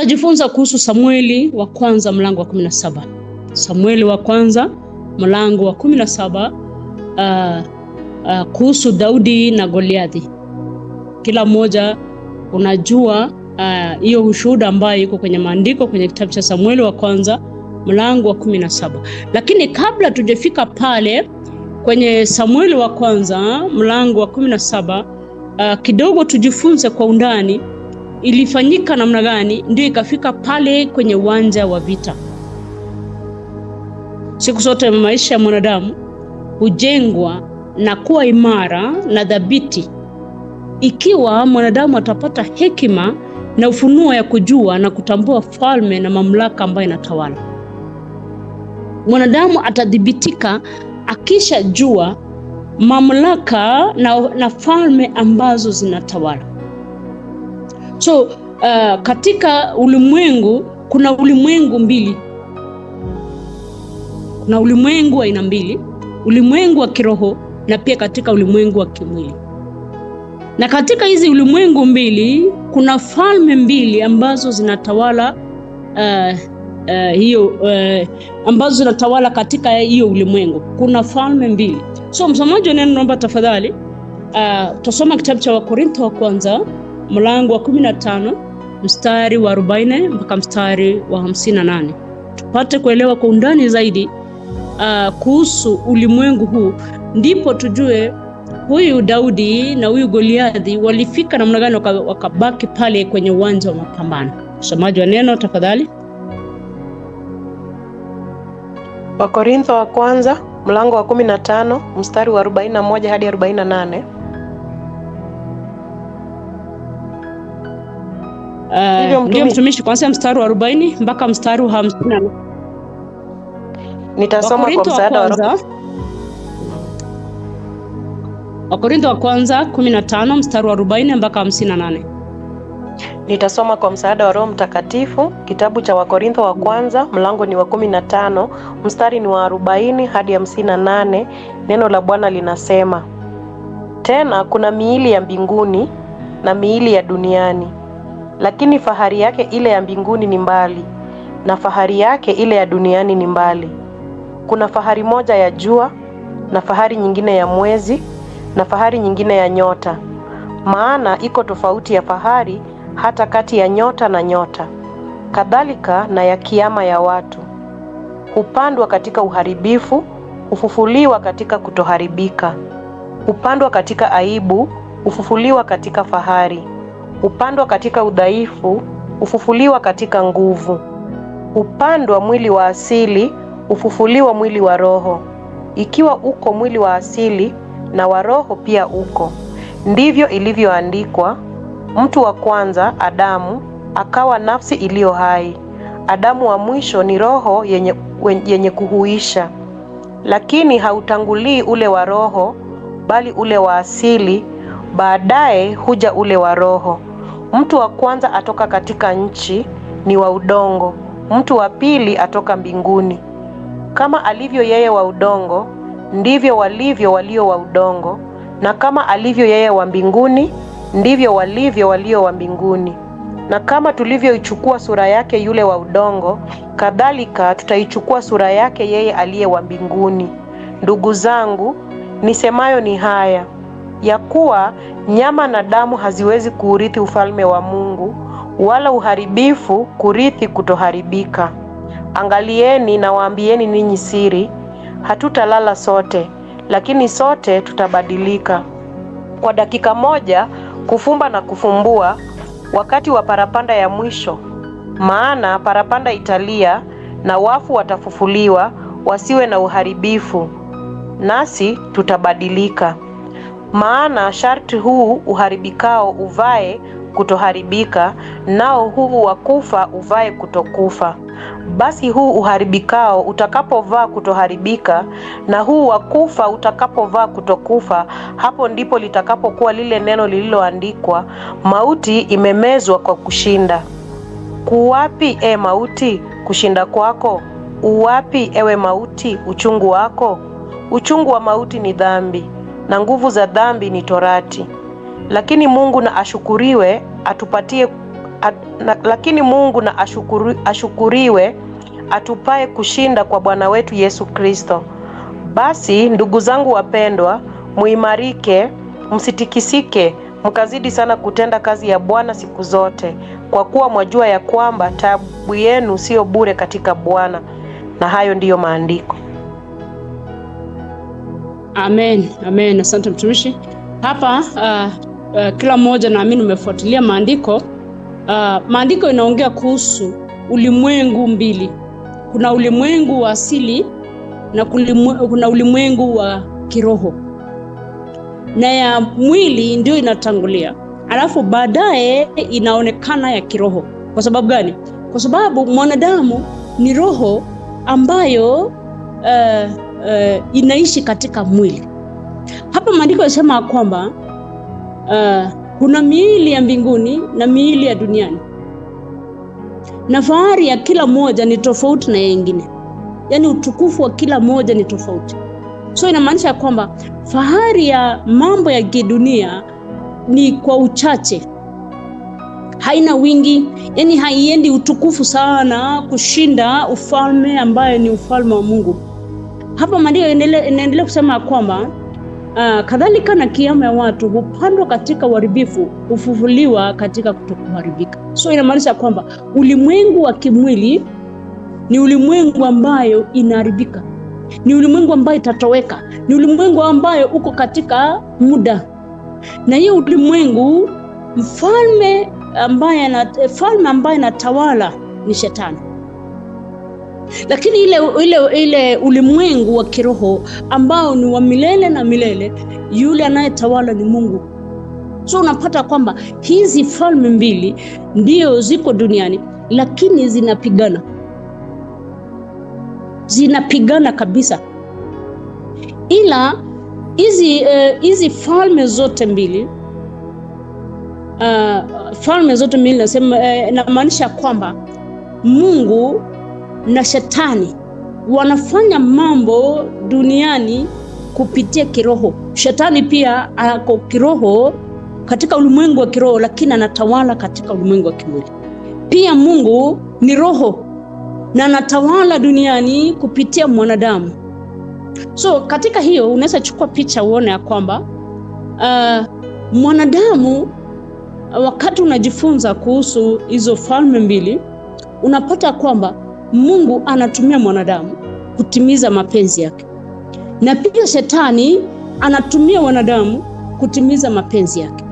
Tutajifunza kuhusu Samueli wa kwanza mlango wa 17. Samueli wa kwanza mlango wa 17, kuhusu Daudi na Goliathi. Kila mmoja unajua hiyo ushuhuda ambayo iko kwenye maandiko kwenye kitabu cha Samueli wa kwanza mlango wa 17. Lakini kabla tujafika pale kwenye Samueli wa kwanza mlango wa 17, kidogo tujifunze kwa undani ilifanyika namna gani ndio ikafika pale kwenye uwanja wa vita. Siku zote maisha ya mwanadamu hujengwa na kuwa imara na dhabiti ikiwa mwanadamu atapata hekima na ufunuo ya kujua na kutambua falme na mamlaka ambayo inatawala. Mwanadamu atadhibitika akisha jua mamlaka na falme ambazo zinatawala. So katika ulimwengu kuna ulimwengu mbili. Kuna ulimwengu aina mbili, ulimwengu wa kiroho na pia katika ulimwengu wa kimwili. Na katika hizi ulimwengu mbili kuna falme mbili ambazo zinatawala ambazo zinatawala katika hiyo ulimwengu. Kuna falme mbili. So msomaji wa neno, naomba tafadhali tusome kitabu cha Wakorintho wa kwanza mlango wa 15 mstari wa 40 mpaka mstari wa 58. Tupate kuelewa kwa undani zaidi kuhusu ulimwengu huu, ndipo tujue huyu Daudi na huyu Goliathi walifika namna gani wakabaki pale kwenye uwanja wa mapambano. Msomaji wa neno tafadhali. Wakorintho wa kwanza mlango wa 15 mstari wa 41 hadi 48. Ndio mtumishi, kwanza mstari wa 40 mpaka mstari wa 50. Nitasoma kwa msaada wa Roho. Wakorintho wa kwanza 15 mstari wa 40 mpaka 58. Nitasoma kwa msaada wa Roho Mtakatifu. Kitabu cha Wakorintho wa kwanza mlango ni wa 15 mstari ni wa 40 hadi 58. Neno la Bwana linasema: tena kuna miili ya mbinguni na miili ya duniani, lakini fahari yake ile ya mbinguni ni mbali, na fahari yake ile ya duniani ni mbali. Kuna fahari moja ya jua, na fahari nyingine ya mwezi, na fahari nyingine ya nyota. Maana iko tofauti ya fahari hata kati ya nyota na nyota. Kadhalika na ya kiama ya watu. Hupandwa katika uharibifu, hufufuliwa katika kutoharibika. Hupandwa katika aibu, hufufuliwa katika fahari. Hupandwa katika udhaifu, hufufuliwa katika nguvu. Hupandwa mwili wa asili, hufufuliwa mwili wa roho. Ikiwa uko mwili wa asili na wa roho pia uko. Ndivyo ilivyoandikwa, mtu wa kwanza Adamu akawa nafsi iliyo hai. Adamu wa mwisho ni roho yenye kuhuisha. Lakini hautangulii ule wa roho, bali ule wa asili, baadaye huja ule wa roho. Mtu wa kwanza atoka katika nchi, ni wa udongo. Mtu wa pili atoka mbinguni. Kama alivyo yeye wa udongo, ndivyo walivyo walio wa udongo, na kama alivyo yeye wa mbinguni, ndivyo walivyo walio wa mbinguni. Na kama tulivyoichukua sura yake yule wa udongo, kadhalika tutaichukua sura yake yeye aliye wa mbinguni. Ndugu zangu, nisemayo ni haya, ya kuwa nyama na damu haziwezi kuurithi ufalme wa Mungu, wala uharibifu kurithi kutoharibika. Angalieni na waambieni ninyi siri, hatutalala sote, lakini sote tutabadilika. Kwa dakika moja, kufumba na kufumbua, wakati wa parapanda ya mwisho. Maana parapanda italia, na wafu watafufuliwa, wasiwe na uharibifu, nasi tutabadilika. Maana sharti huu uharibikao uvae kutoharibika, nao huu wa kufa uvae kutokufa. Basi huu uharibikao utakapovaa kutoharibika, na huu wa kufa utakapovaa kutokufa, hapo ndipo litakapokuwa lile neno lililoandikwa, mauti imemezwa kwa kushinda. Kuwapi mauti kushinda kwako? Uwapi ewe mauti uchungu wako? Uchungu wa mauti ni dhambi, na nguvu za dhambi ni torati. Lakini Mungu na ashukuriwe, lakini Mungu na ashukuriwe atupaye kushinda kwa Bwana wetu Yesu Kristo. Basi ndugu zangu wapendwa, muimarike, msitikisike, mkazidi sana kutenda kazi ya Bwana siku zote, kwa kuwa mwajua ya kwamba taabu yenu sio bure katika Bwana. Na hayo ndiyo maandiko. Amen, amen. Asante mtumishi. Hapa kila mmoja naamini umefuatilia maandiko. Maandiko inaongea kuhusu ulimwengu mbili. Kuna ulimwengu wa asili na kuna ulimwengu wa kiroho. Na ya mwili ndio inatangulia, alafu baadaye inaonekana ya kiroho. Kwa sababu gani? Kwa sababu mwanadamu ni roho ambayo inaishi katika mwili. Hapa maandiko yanasema kwamba kuna miili ya mbinguni na miili ya duniani, na fahari ya kila moja ni tofauti na nyingine. Yaani utukufu wa kila moja ni tofauti. So inamaanisha kwamba fahari ya mambo ya kidunia ni kwa uchache, haina wingi, yani haiendi utukufu sana kushinda ufalme ambaye ni ufalme wa Mungu. Hapa maandiko inaendelea kusema kwamba kadhalika na kiama ya watu hupandwa katika uharibifu, hufufuliwa katika kutokuharibika. So inamaanisha kwamba ulimwengu wa kimwili ni ulimwengu ambayo inaharibika, ni ulimwengu ambayo itatoweka, ni ulimwengu ambayo uko katika muda. Na hiyo ulimwengu mfalme ambaye anatawala ni Shetani. Lakini ile ulimwengu wa kiroho ambao ni wa milele na milele, yule anayetawala ni Mungu. So unapata kwamba hizi falme mbili ndio ziko duniani, lakini zinapigana kabisa. Ila hizi falme zote mbili nasema, inamaanisha kwamba Mungu na Shetani wanafanya mambo duniani kupitia kiroho. Shetani pia ako kiroho, katika ulimwengu wa kiroho, lakini anatawala katika ulimwengu wa kimwili. Pia Mungu ni roho na anatawala duniani kupitia mwanadamu. So katika hiyo unaweza chukua picha uone ya kwamba mwanadamu, wakati unajifunza kuhusu hizo falme mbili, unapata kwamba Mungu anatumia mwanadamu kutimiza mapenzi yake, na pia Shetani anatumia wanadamu kutimiza mapenzi yake.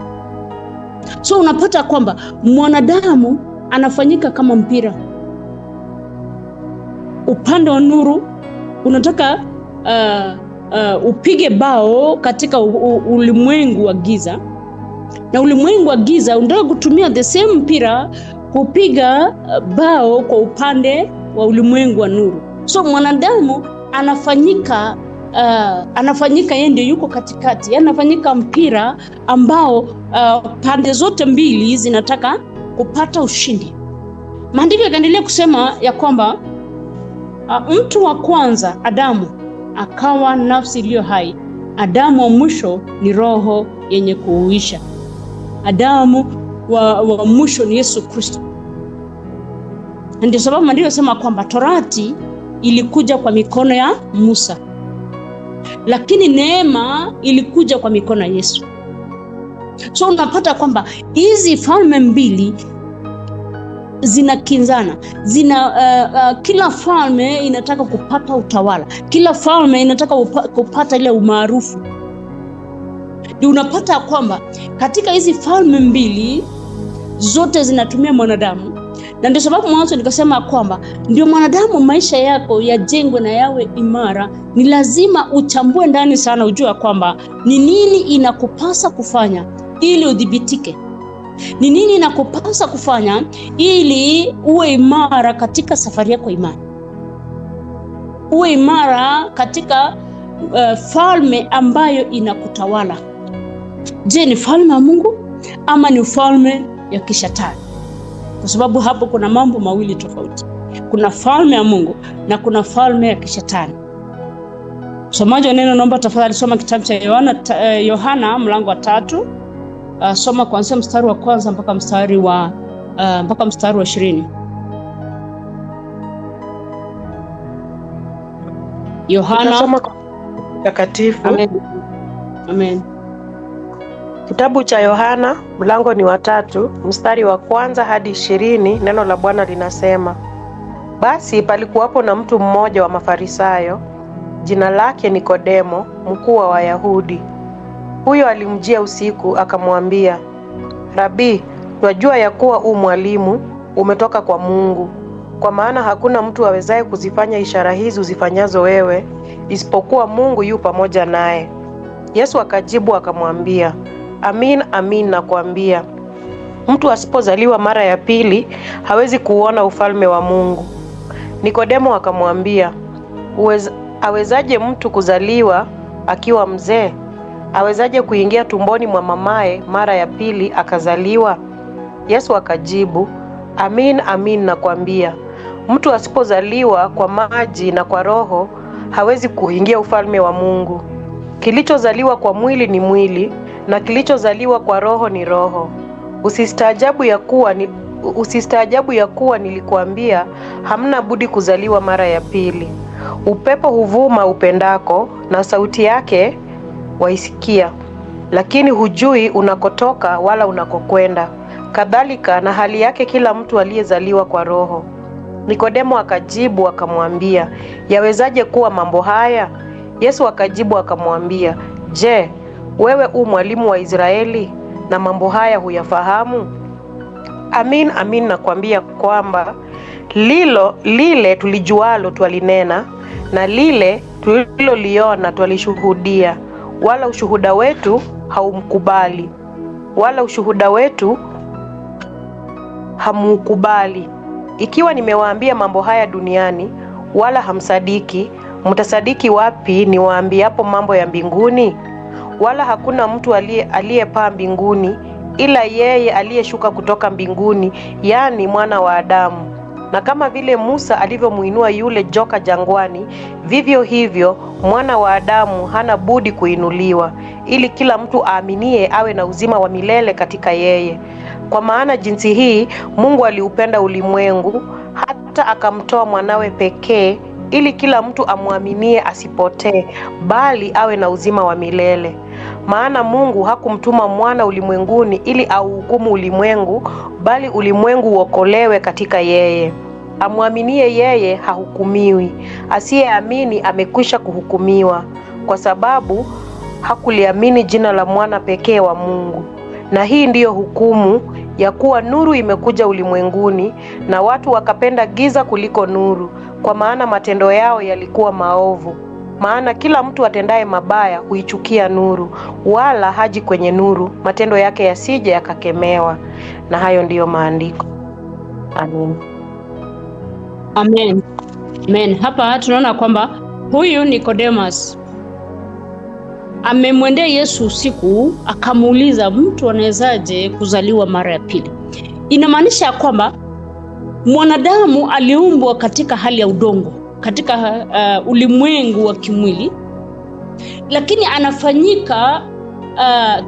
So unapata kwamba mwanadamu anafanyika kama mpira. Upande wa nuru unataka upige bao katika ulimwengu wa giza, na ulimwengu wa giza unataka kutumia the same mpira kupiga bao kwa upande wa ulimwengu wa nuru. So mwanadamu anafanyika yeye ndio yuko katikati, anafanyika mpira ambao pande zote mbili zinataka kupata ushindi. Maandiko yakaendelea kusema ya kwamba mtu wa kwanza Adamu akawa nafsi iliyo hai. Adamu wa mwisho ni roho yenye kuuisha. Adamu wa mwisho ni Yesu Kristo. Ndio sababu maandiko yanasema kwamba Torati ilikuja kwa mikono ya Musa, lakini neema ilikuja kwa mikono ya Yesu. So unapata kwamba hizi falme mbili zinakinzana, kila falme inataka kupata utawala, kila falme inataka kupata ile umaarufu. Ndio unapata kwamba katika hizi falme mbili zote zinatumia mwanadamu. Na ndio sababu mwanzo nikasema kwamba ndio mwanadamu, maisha yako yajengwe na yawe imara, ni lazima uchambue ndani sana, ujue kwamba ni nini inakupasa kufanya ili udhibitike. Ni nini inakupasa kufanya ili uwe imara katika safari yako imani, uwe imara katika falme ambayo inakutawala. Je, ni falme ya Mungu ama ni falme ya kishetani? Kwa sababu hapo kuna mambo mawili tofauti. Kuna falme ya Mungu na kuna falme ya kishetani. Somaji wa neno, naomba tafadhali soma kitabu cha Yohana mlango wa 3. Soma kuanzia mstari wa kwanza mpaka mstari wa mpaka mstari wa 20. Yohana Mtakatifu. Amen. Amen. Kitabu cha Yohana mlango ni wa 3 mstari wa 1 hadi 20. Neno la Bwana linasema, basi palikuwapo na mtu mmoja wa Mafarisayo, jina lake Nikodemo, mkuu wa Wayahudi. Huyo alimjia usiku akamwambia, Rabi, twajua ya kuwa mwalimu umetoka kwa Mungu, kwa maana hakuna mtu awezaye kuzifanya ishara hizi uzifanyazo wewe, isipokuwa Mungu yu pamoja naye. Yesu akajibu akamwambia, amin, amin nakuambia, mtu asipozaliwa mara ya pili hawezi kuona ufalme wa Mungu. Nikodemo akamwambia, awezaje mtu kuzaliwa akiwa mzee? Awezaje kuingia tumboni mwa mamaye mara ya pili akazaliwa? Yesu akajibu, amin, amin nakuambia, mtu asipozaliwa kwa maji na kwa Roho hawezi kuingia ufalme wa Mungu. Kilichozaliwa kwa mwili ni mwili, na kilichozaliwa kwa Roho ni roho. Usistaajabu ya kuwa nilikuambia hamna budi kuzaliwa mara ya pili. Upepo huvuma upendako, na sauti yake waisikia, lakini hujui unakotoka wala unakokwenda. Kadhalika na hali yake kila mtu aliyezaliwa kwa Roho. Nikodemo akajibu akamwambia, yawezaje kuwa mambo haya? Yesu akajibu akamwambia, je, wewe mwalimu wa Israeli na mambo haya huyafahamu? Amin, amin nakwambia kwamba lile tulijualo twalinena, na lile tuliloliona twalishuhudia, wala ushuhuda wetu hamukubali. Ikiwa nimewaambia mambo haya duniani wala hamsadiki, mtasadiki wapi niwaambiapo mambo ya mbinguni? Wala hakuna mtu aliyepaa mbinguni ila yeye aliyeshuka kutoka mbinguni, yani Mwana wa Adamu. Na kama vile Musa alivyomuinua yule joka jangwani, vivyo hivyo Mwana wa Adamu hana budi kuinuliwa, ili kila mtu aaminie awe na uzima wa milele katika yeye. Kwa maana jinsi hii Mungu aliupenda ulimwengu hata akamtoa mwanawe pekee, ili kila mtu amwaminie asipotee, bali awe na uzima wa milele. Maana Mungu hakumtuma mwana ulimwenguni ili auhukumu ulimwengu, bali ulimwengu uokolewe katika yeye. Amwaminie yeye hahukumiwi, asiyeamini amekwisha kuhukumiwa, kwa sababu hakuliamini jina la mwana pekee wa Mungu. Na hii ndiyo hukumu, ya kuwa nuru imekuja ulimwenguni, na watu wakapenda giza kuliko nuru, kwa maana matendo yao yalikuwa maovu. Maana kila mtu atendaye mabaya huichukia nuru, wala haji kwenye nuru, matendo yake yasije yakakemewa. Na hayo ndiyo maandiko. Amen. Amen. Amen. Hapa tunaona kwamba huyu Nicodemus amemwendea Yesu usiku akamuuliza, mtu anawezaje kuzaliwa mara ya pili? Inamaanisha kwamba mwanadamu aliumbwa katika hali ya udongo, katika ulimwengu wa kimwili, lakini anafanyika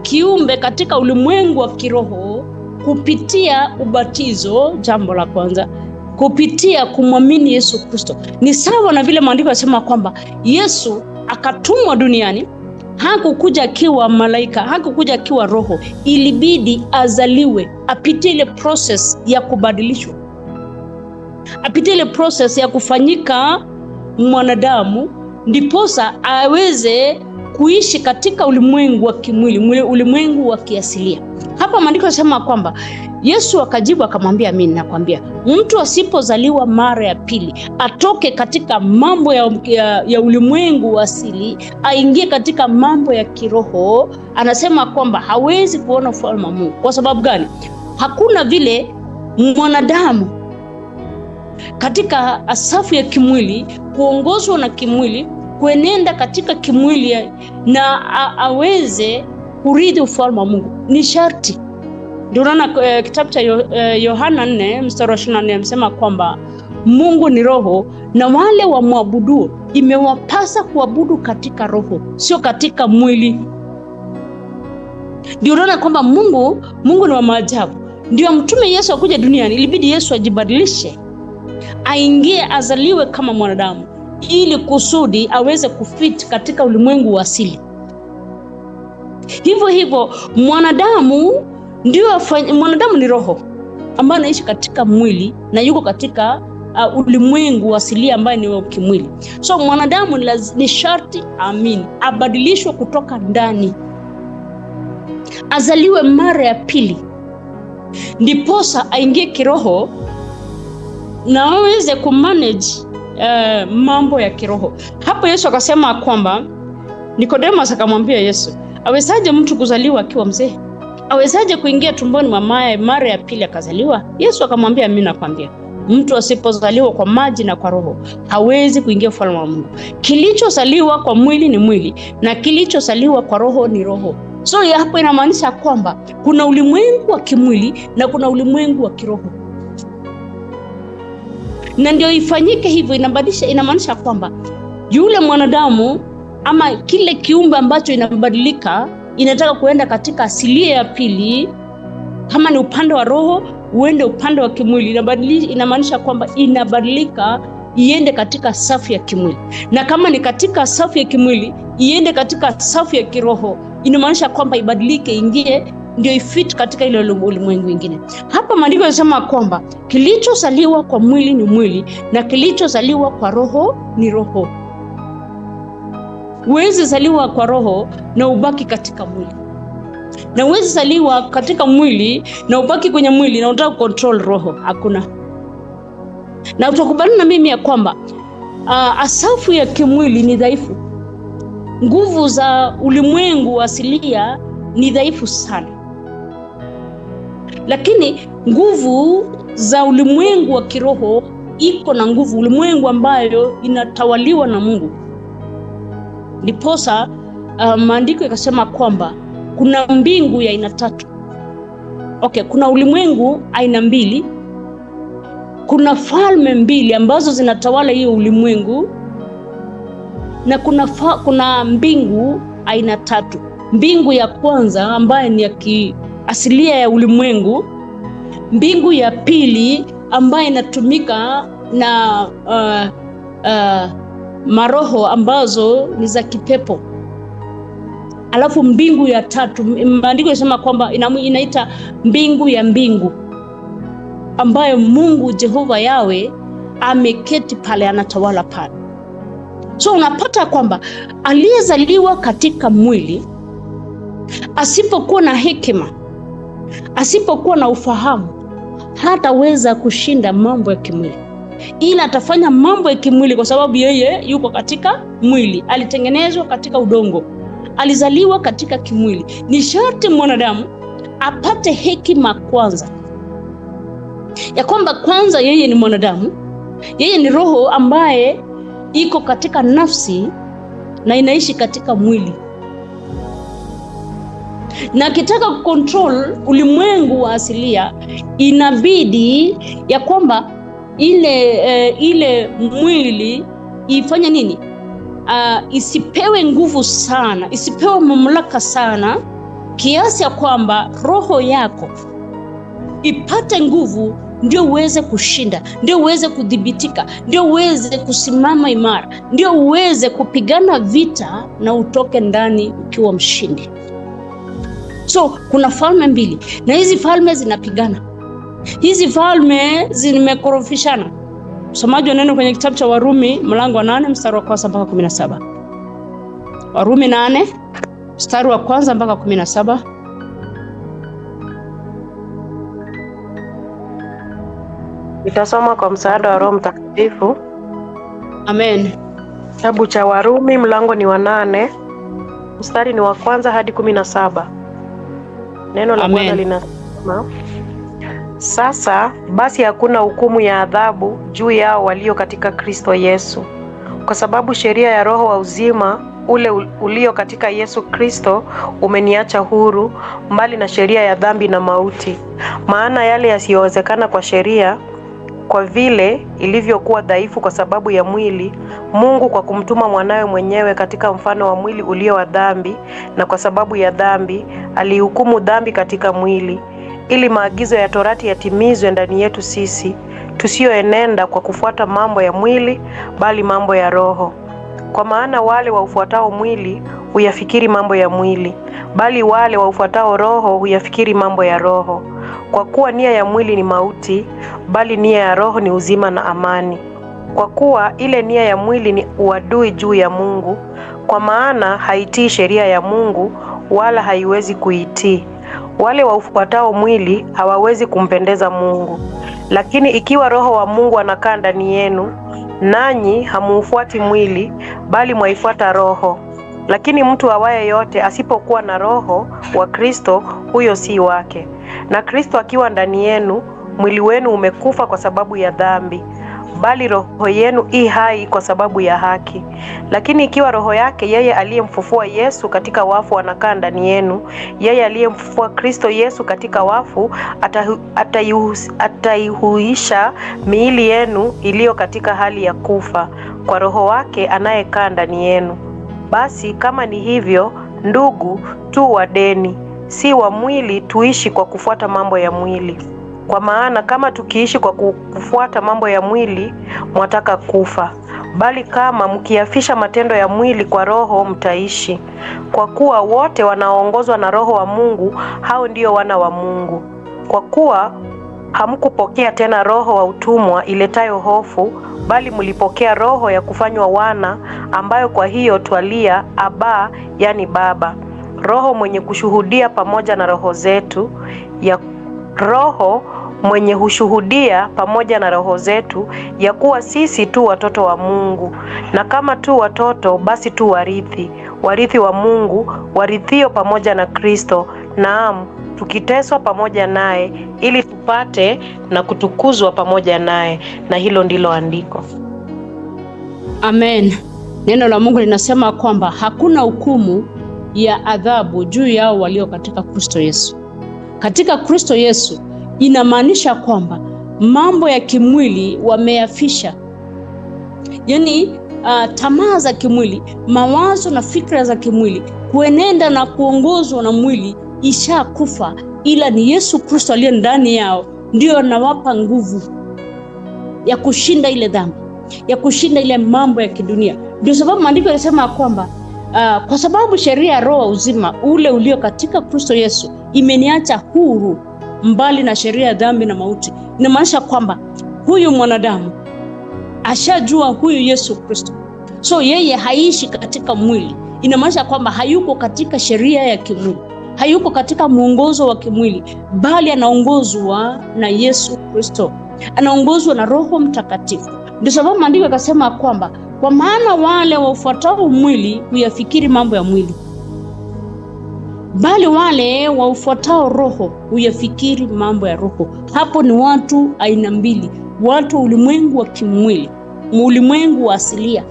kiumbe katika ulimwengu wa kiroho kupitia ubatizo, jambo la kwanza, kupitia kumwamini Yesu Kristo. Ni sawa na vile maandiko yanasema kwamba Yesu akatumwa duniani, hakukuja akiwa malaika, hakukuja akiwa roho, ilibidi azaliwe, apitie ile process ya kubadilishwa, apitie ile process ya kufanyika mwanadamu, ndiposa aweze kuishi katika ulimwengu wa kimwili, ulimwengu wa kiasilia. Hapa maandiko yanasema kwamba Yesu akajibu akamwambia, mimi nakwambia, mtu asipozaliwa mara ya pili, atoke katika mambo ya ulimwengu wa asili, aingie katika mambo ya kiroho, anasema kwamba hawezi kuona ufalme wa Mungu. Kwa sababu gani? Hakuna vile mwanadamu katika asafu ya kimwili, kuongozwa na kimwili, kuenenda katika kimwili na aweze kurithi ufalme wa Mungu. Ni sharti. Ndio unaona kitabu cha Yohana 4 mstari wa 24 amesema kwamba Mungu ni roho, na wale wamwabudu imewapasa kuabudu katika roho, sio katika mwili. Ndio unaona kwamba Mungu ni wa maajabu. Ndio mtume Yesu akuja duniani, ilibidi Yesu ajibadilishe, aingie, azaliwe kama mwanadamu, ili kusudi aweze kufit katika ulimwengu wa asili. Hivyo hivyo mwanadamu ni roho ambaye anaishi katika mwili na yuko katika ulimwengu asilia ambaye ni wa kimwili. So mwanadamu ni sharti abadilishwe kutoka ndani, azaliwe mara ya pili, ndiposa aingie kiroho na aweze kumanage mambo ya kiroho. Hapo Yesu akasema kwamba, Nikodemos akamwambia Yesu, awezaje mtu kuzaliwa akiwa mzee? Awezaje kuingia tumboni mwa mamaye mara ya pili akazaliwa? Yesu akamwambia, mimi nakwambia, mtu asipozaliwa kwa maji na kwa roho hawezi kuingia ufalme wa Mungu. Kilichozaliwa kwa mwili ni mwili, na kilichozaliwa kwa roho ni roho. So hapo inamaanisha kwamba kuna ulimwengu wa kimwili na kuna ulimwengu wa kiroho. Na ndio ifanyike hivyo, inamaanisha kwamba yule mwanadamu ama kile kiumbe ambacho inabadilika, inataka kuenda katika asilia ya pili, kama ni upande wa roho uende upande wa kimwili, inamaanisha kwamba inabadilika iende katika safu ya kimwili, na kama ni katika safu ya kimwili iende katika safu ya kiroho, inamaanisha kwamba ibadilike, ingie, ndio ifit katika ile ulimwengu mwingine. Hapa maandiko yanasema kwamba kilichozaliwa kwa mwili ni mwili na kilichozaliwa kwa roho ni roho. Huwezi zaliwa kwa roho na ubaki katika mwili, na huwezi zaliwa katika mwili na ubaki kwenye mwili na unataka control roho. Hakuna. Na utakubaliana na mimi ya kwamba asafu ya kimwili ni dhaifu. Nguvu za ulimwengu asilia ni dhaifu sana, lakini nguvu za ulimwengu wa kiroho iko na nguvu, ulimwengu ambayo inatawaliwa na Mungu. Ndiposa maandiko yakasema kwamba kuna mbingu ya aina tatu. Kuna ulimwengu aina mbili, kuna falme mbili ambazo zinatawala hiyo ulimwengu, na kuna mbingu aina tatu. Mbingu ya kwanza ambayo ni ya kiasilia ya ulimwengu, mbingu ya pili ambayo inatumika na maroho ambazo ni za kipepo, alafu mbingu ya tatu maandiko yanasema kwamba inaita mbingu ya mbingu, ambayo Mungu Jehova Yawe ameketi pale, anatawala pale. So unapata kwamba aliyezaliwa katika mwili asipokuwa na hekima, asipokuwa na ufahamu, hataweza kushinda mambo ya kimwili, ila atafanya mambo ya kimwili kwa sababu yeye yuko katika mwili, alitengenezwa katika udongo, alizaliwa katika kimwili. Ni sharti mwanadamu apate hekima kwanza, ya kwamba kwanza yeye ni mwanadamu, yeye ni roho ambaye iko katika nafsi na inaishi katika mwili, na akitaka kucontrol ulimwengu wa asilia, inabidi ya kwamba ile mwili ifanye nini? Isipewe nguvu sana, isipewe mamlaka sana, kiasi ya kwamba roho yako ipate nguvu, ndio uweze kushinda, ndio uweze kudhibitika, ndio uweze kusimama imara, ndio uweze kupigana vita na utoke ndani ukiwa mshindi. So kuna falme mbili, na hizi falme zinapigana. Hizi falme zimekorofishana. Msomaji wa neno kwenye kitabu cha Warumi mlango wa 8 mstari wa 1 mpaka 17. Warumi 8 mstari wa 1 mpaka 17. Nitasoma kwa msaada wa Roho Mtakatifu. Amen. Kitabu cha Warumi mlango ni wa 8 mstari ni wa 1 hadi 17. Neno la Bwana linasema, sasa basi hakuna hukumu ya adhabu juu yao walio katika Kristo Yesu, kwa sababu sheria ya roho wa uzima ule ulio katika Yesu Kristo umeniacha huru mbali na sheria ya dhambi na mauti. Maana yale yasiyowezekana kwa sheria, kwa vile ilivyokuwa dhaifu kwa sababu ya mwili, Mungu kwa kumtuma mwanawe mwenyewe katika mfano wa mwili ulio wa dhambi, na kwa sababu ya dhambi alihukumu dhambi katika mwili, ili maagizo ya Torati yatimizwe ndani yetu sisi, tusioenenda kwa kufuata mambo ya mwili, bali mambo ya Roho. Kwa maana wale waufuatao mwili huyafikiri mambo ya mwili, bali wale waufuatao Roho huyafikiri mambo ya Roho. Kwa kuwa nia ya mwili ni mauti, bali nia ya Roho ni uzima na amani. Kwa kuwa ile nia ya mwili ni uadui juu ya Mungu, kwa maana haitii sheria ya Mungu, wala haiwezi kuitii. Wale waufuatao mwili hawawezi kumpendeza Mungu. Lakini ikiwa Roho wa Mungu anakaa ndani yenu, nanyi hamuufuati mwili, bali mwaifuata Roho. Lakini mtu awaye yote asipokuwa na Roho wa Kristo, huyo si wake. Na Kristo akiwa ndani yenu, mwili wenu umekufa kwa sababu ya dhambi, bali roho yenu i hai kwa sababu ya haki. Lakini ikiwa Roho yake yeye aliyemfufua Yesu katika wafu anakaa ndani yenu, yeye aliyemfufua Kristo Yesu katika wafu ataihuisha miili yenu iliyo katika hali ya kufa kwa Roho wake anayekaa ndani yenu. Basi kama ni hivyo, ndugu, tu wadeni, si wa mwili tuishi kwa kufuata mambo ya mwili. Kwa maana kama tukiishi kwa kufuata mambo ya mwili, mwataka kufa. Bali kama mkiafisha matendo ya mwili kwa Roho, mtaishi. Kwa kuwa wote wanaoongozwa na Roho wa Mungu, hao ndio wana wa Mungu. Kwa kuwa hamkupokea tena roho wa utumwa iletayo hofu, bali mlipokea Roho ya kufanywa wana, ambayo kwa hiyo twalia Abba, yani Baba. Roho mwenye kushuhudia pamoja na roho zetu ya kuwa sisi tu watoto wa Mungu. Na kama tu watoto, basi tu warithi, warithi wa Mungu, warithio pamoja na Kristo, naam, tukiteswa pamoja naye, ili tupate na kutukuzwa pamoja naye. Na hilo ndilo andiko. Amen. Neno la Mungu linasema kwamba hakuna hukumu ya adhabu juu yao walio katika Kristo Yesu. Katika Kristo Yesu inamaanisha kwamba mambo ya kimwili wameyafisha. Yaani tamaa za kimwili, mawazo na fikra za kimwili, kuenenda na kuongozwa na mwili ishakufa, ila ni Yesu Kristo aliye ndani yao ndio anawapa nguvu ya kushinda ile dhambi, ya kushinda ile mambo ya kidunia. Ndio sababu maandiko yanasema kwamba kwa sababu sheria ya Roho uzima ule ulio katika Kristo Yesu imeniacha huru mbali na sheria ya dhambi na mauti. Inamaanisha kwamba huyu mwanadamu ashajua huyu Yesu Kristo, so yeye haishi katika mwili. Inamaanisha kwamba hayuko katika sheria ya kimwili, hayuko katika mwongozo wa kimwili, bali anaongozwa na Yesu Kristo, anaongozwa na Roho Mtakatifu. Ndio sababu maandiko yakasema kwamba kwa maana wale waufuatao mwili huyafikiri mambo ya mwili, bali wale waufuatao Roho huyafikiri mambo ya Roho. Hapo ni watu aina mbili, watu ulimwengu wa kimwili, ulimwengu wa asilia,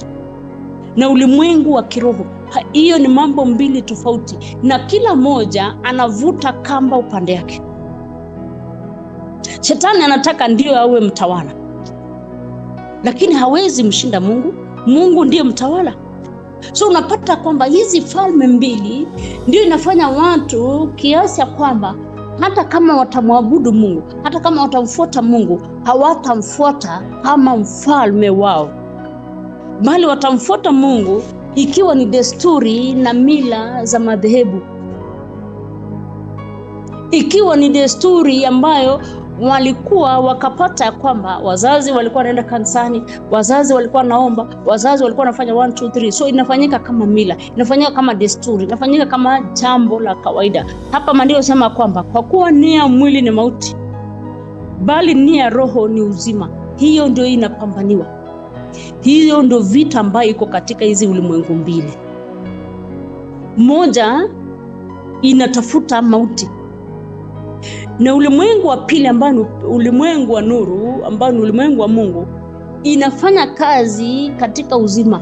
na ulimwengu wa kiroho. Hiyo ni mambo mbili tofauti, na kila moja anavuta kamba upande yake. Shetani anataka ndio awe mtawala, lakini hawezi mshinda Mungu. Mungu ndiye mtawala. So unapata kwamba hizi falme mbili ndio inafanya watu kiasi ya kwamba hata kama watamwabudu Mungu, hata kama watamfuata Mungu, hawatamfuata kama mfalme wao, bali watamfuata Mungu ikiwa ni desturi na mila za madhehebu, ikiwa ni desturi ambayo walikuwa wakapata kwamba wazazi walikuwa wanaenda kanisani, wazazi walikuwa naomba, wazazi walikuwa wanafanya 1 2 3. So inafanyika kama mila, inafanyika kama desturi, inafanyika kama jambo la kawaida. Hapa maandiko yanasema kwamba kwa kuwa nia mwili ni mauti, bali nia Roho ni uzima. Hiyo ndio inapambaniwa. Hiyo ndio vita ambayo iko katika hizi ulimwengu mbili. Moja inatafuta mauti, na ulimwengu wa pili ambao ni ulimwengu wa nuru, ambao ni ulimwengu wa Mungu, inafanya kazi katika uzima.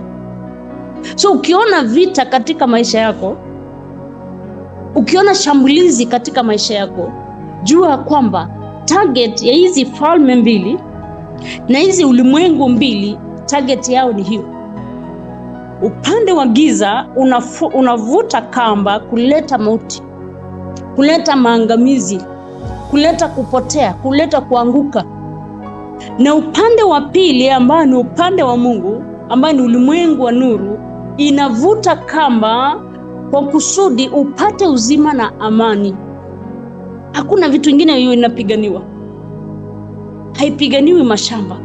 So ukiona vita katika maisha yako, ukiona shambulizi katika maisha yako, jua kwamba target ya hizi falme mbili na hizi ulimwengu mbili, target yao ni hiyo. Upande wa giza unavuta kamba kuleta mauti, kuleta maangamizi, kuleta kupotea, kuleta kuanguka. Na upande wa pili ambao ni upande wa Mungu, ambao ni ulimwengu wa nuru, inavuta kamba kwa kusudi upate uzima na amani. Hakuna vitu vingine hiyo inapiganiwa. Haipiganiwi mashamba,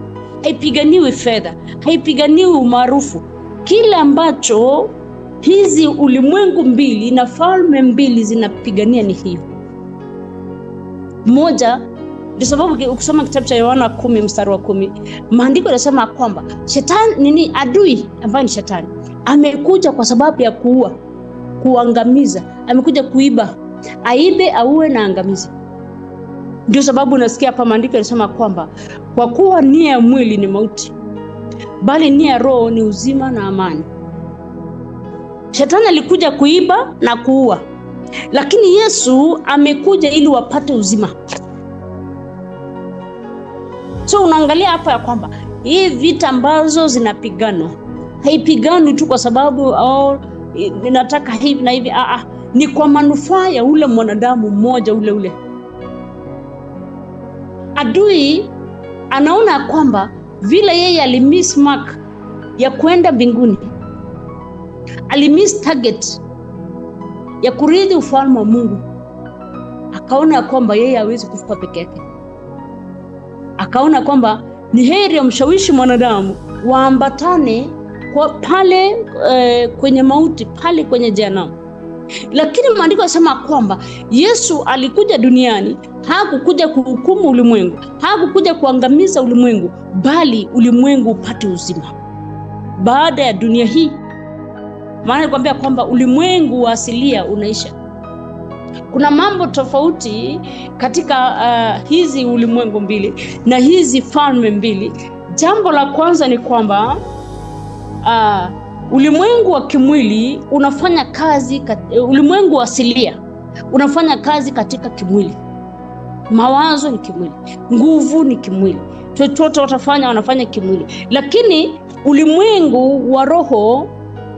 haipiganiwi fedha, haipiganiwi umaarufu. Kile ambacho hizi ulimwengu mbili na falme mbili zinapigania ni hiyo moja. Ndio sababu ukisoma kitabu cha Yohana 10 mstari wa 10, maandiko yanasema kwamba shetani adui ambaye ni shetani amekuja kwa sababu ya kuua, kuangamiza, amekuja kuiba, aibe, auwe na angamize. Ndio sababu unasikia hapa maandiko yanasema kwamba kwa kuwa nia ya mwili ni mauti, bali nia ya roho ni uzima na amani. Shetani alikuja kuiba na kuua, lakini Yesu amekuja ili wapate uzima. So unaangalia hapa ya kwamba hii vita ambazo zinapiganwa haipigani tu kwa sababu ninataka hivi na hivi. Ni kwa manufaa ya ule mwanadamu mmoja ule. Adui anaona kwamba vile yeye alimiss mark ya kwenda mbinguni, alimiss target ya kurithi ufalme wa Mungu, akaona kwamba yeye hawezi kufuka peke yake. Akaona kwamba ni heri amshawishi mwanadamu waambatane kwa pale kwenye mauti, pale kwenye jehanamu. Lakini maandiko yanasema kwamba Yesu alikuja duniani, hakukuja kuhukumu ulimwengu, hakukuja kuangamiza ulimwengu, bali ulimwengu upate uzima baada ya dunia hii. Maana nikwambia kwamba ulimwengu wa asilia unaisha. Kuna mambo tofauti katika hizi ulimwengu mbili na hizi falme mbili. Jambo la kwanza ni kwamba ulimwengu wa kimwili unafanya kazi ulimwengu wa asilia unafanya kazi katika kimwili. Mawazo ni kimwili, nguvu ni kimwili, chochote wanafanya kimwili. Lakini ulimwengu wa roho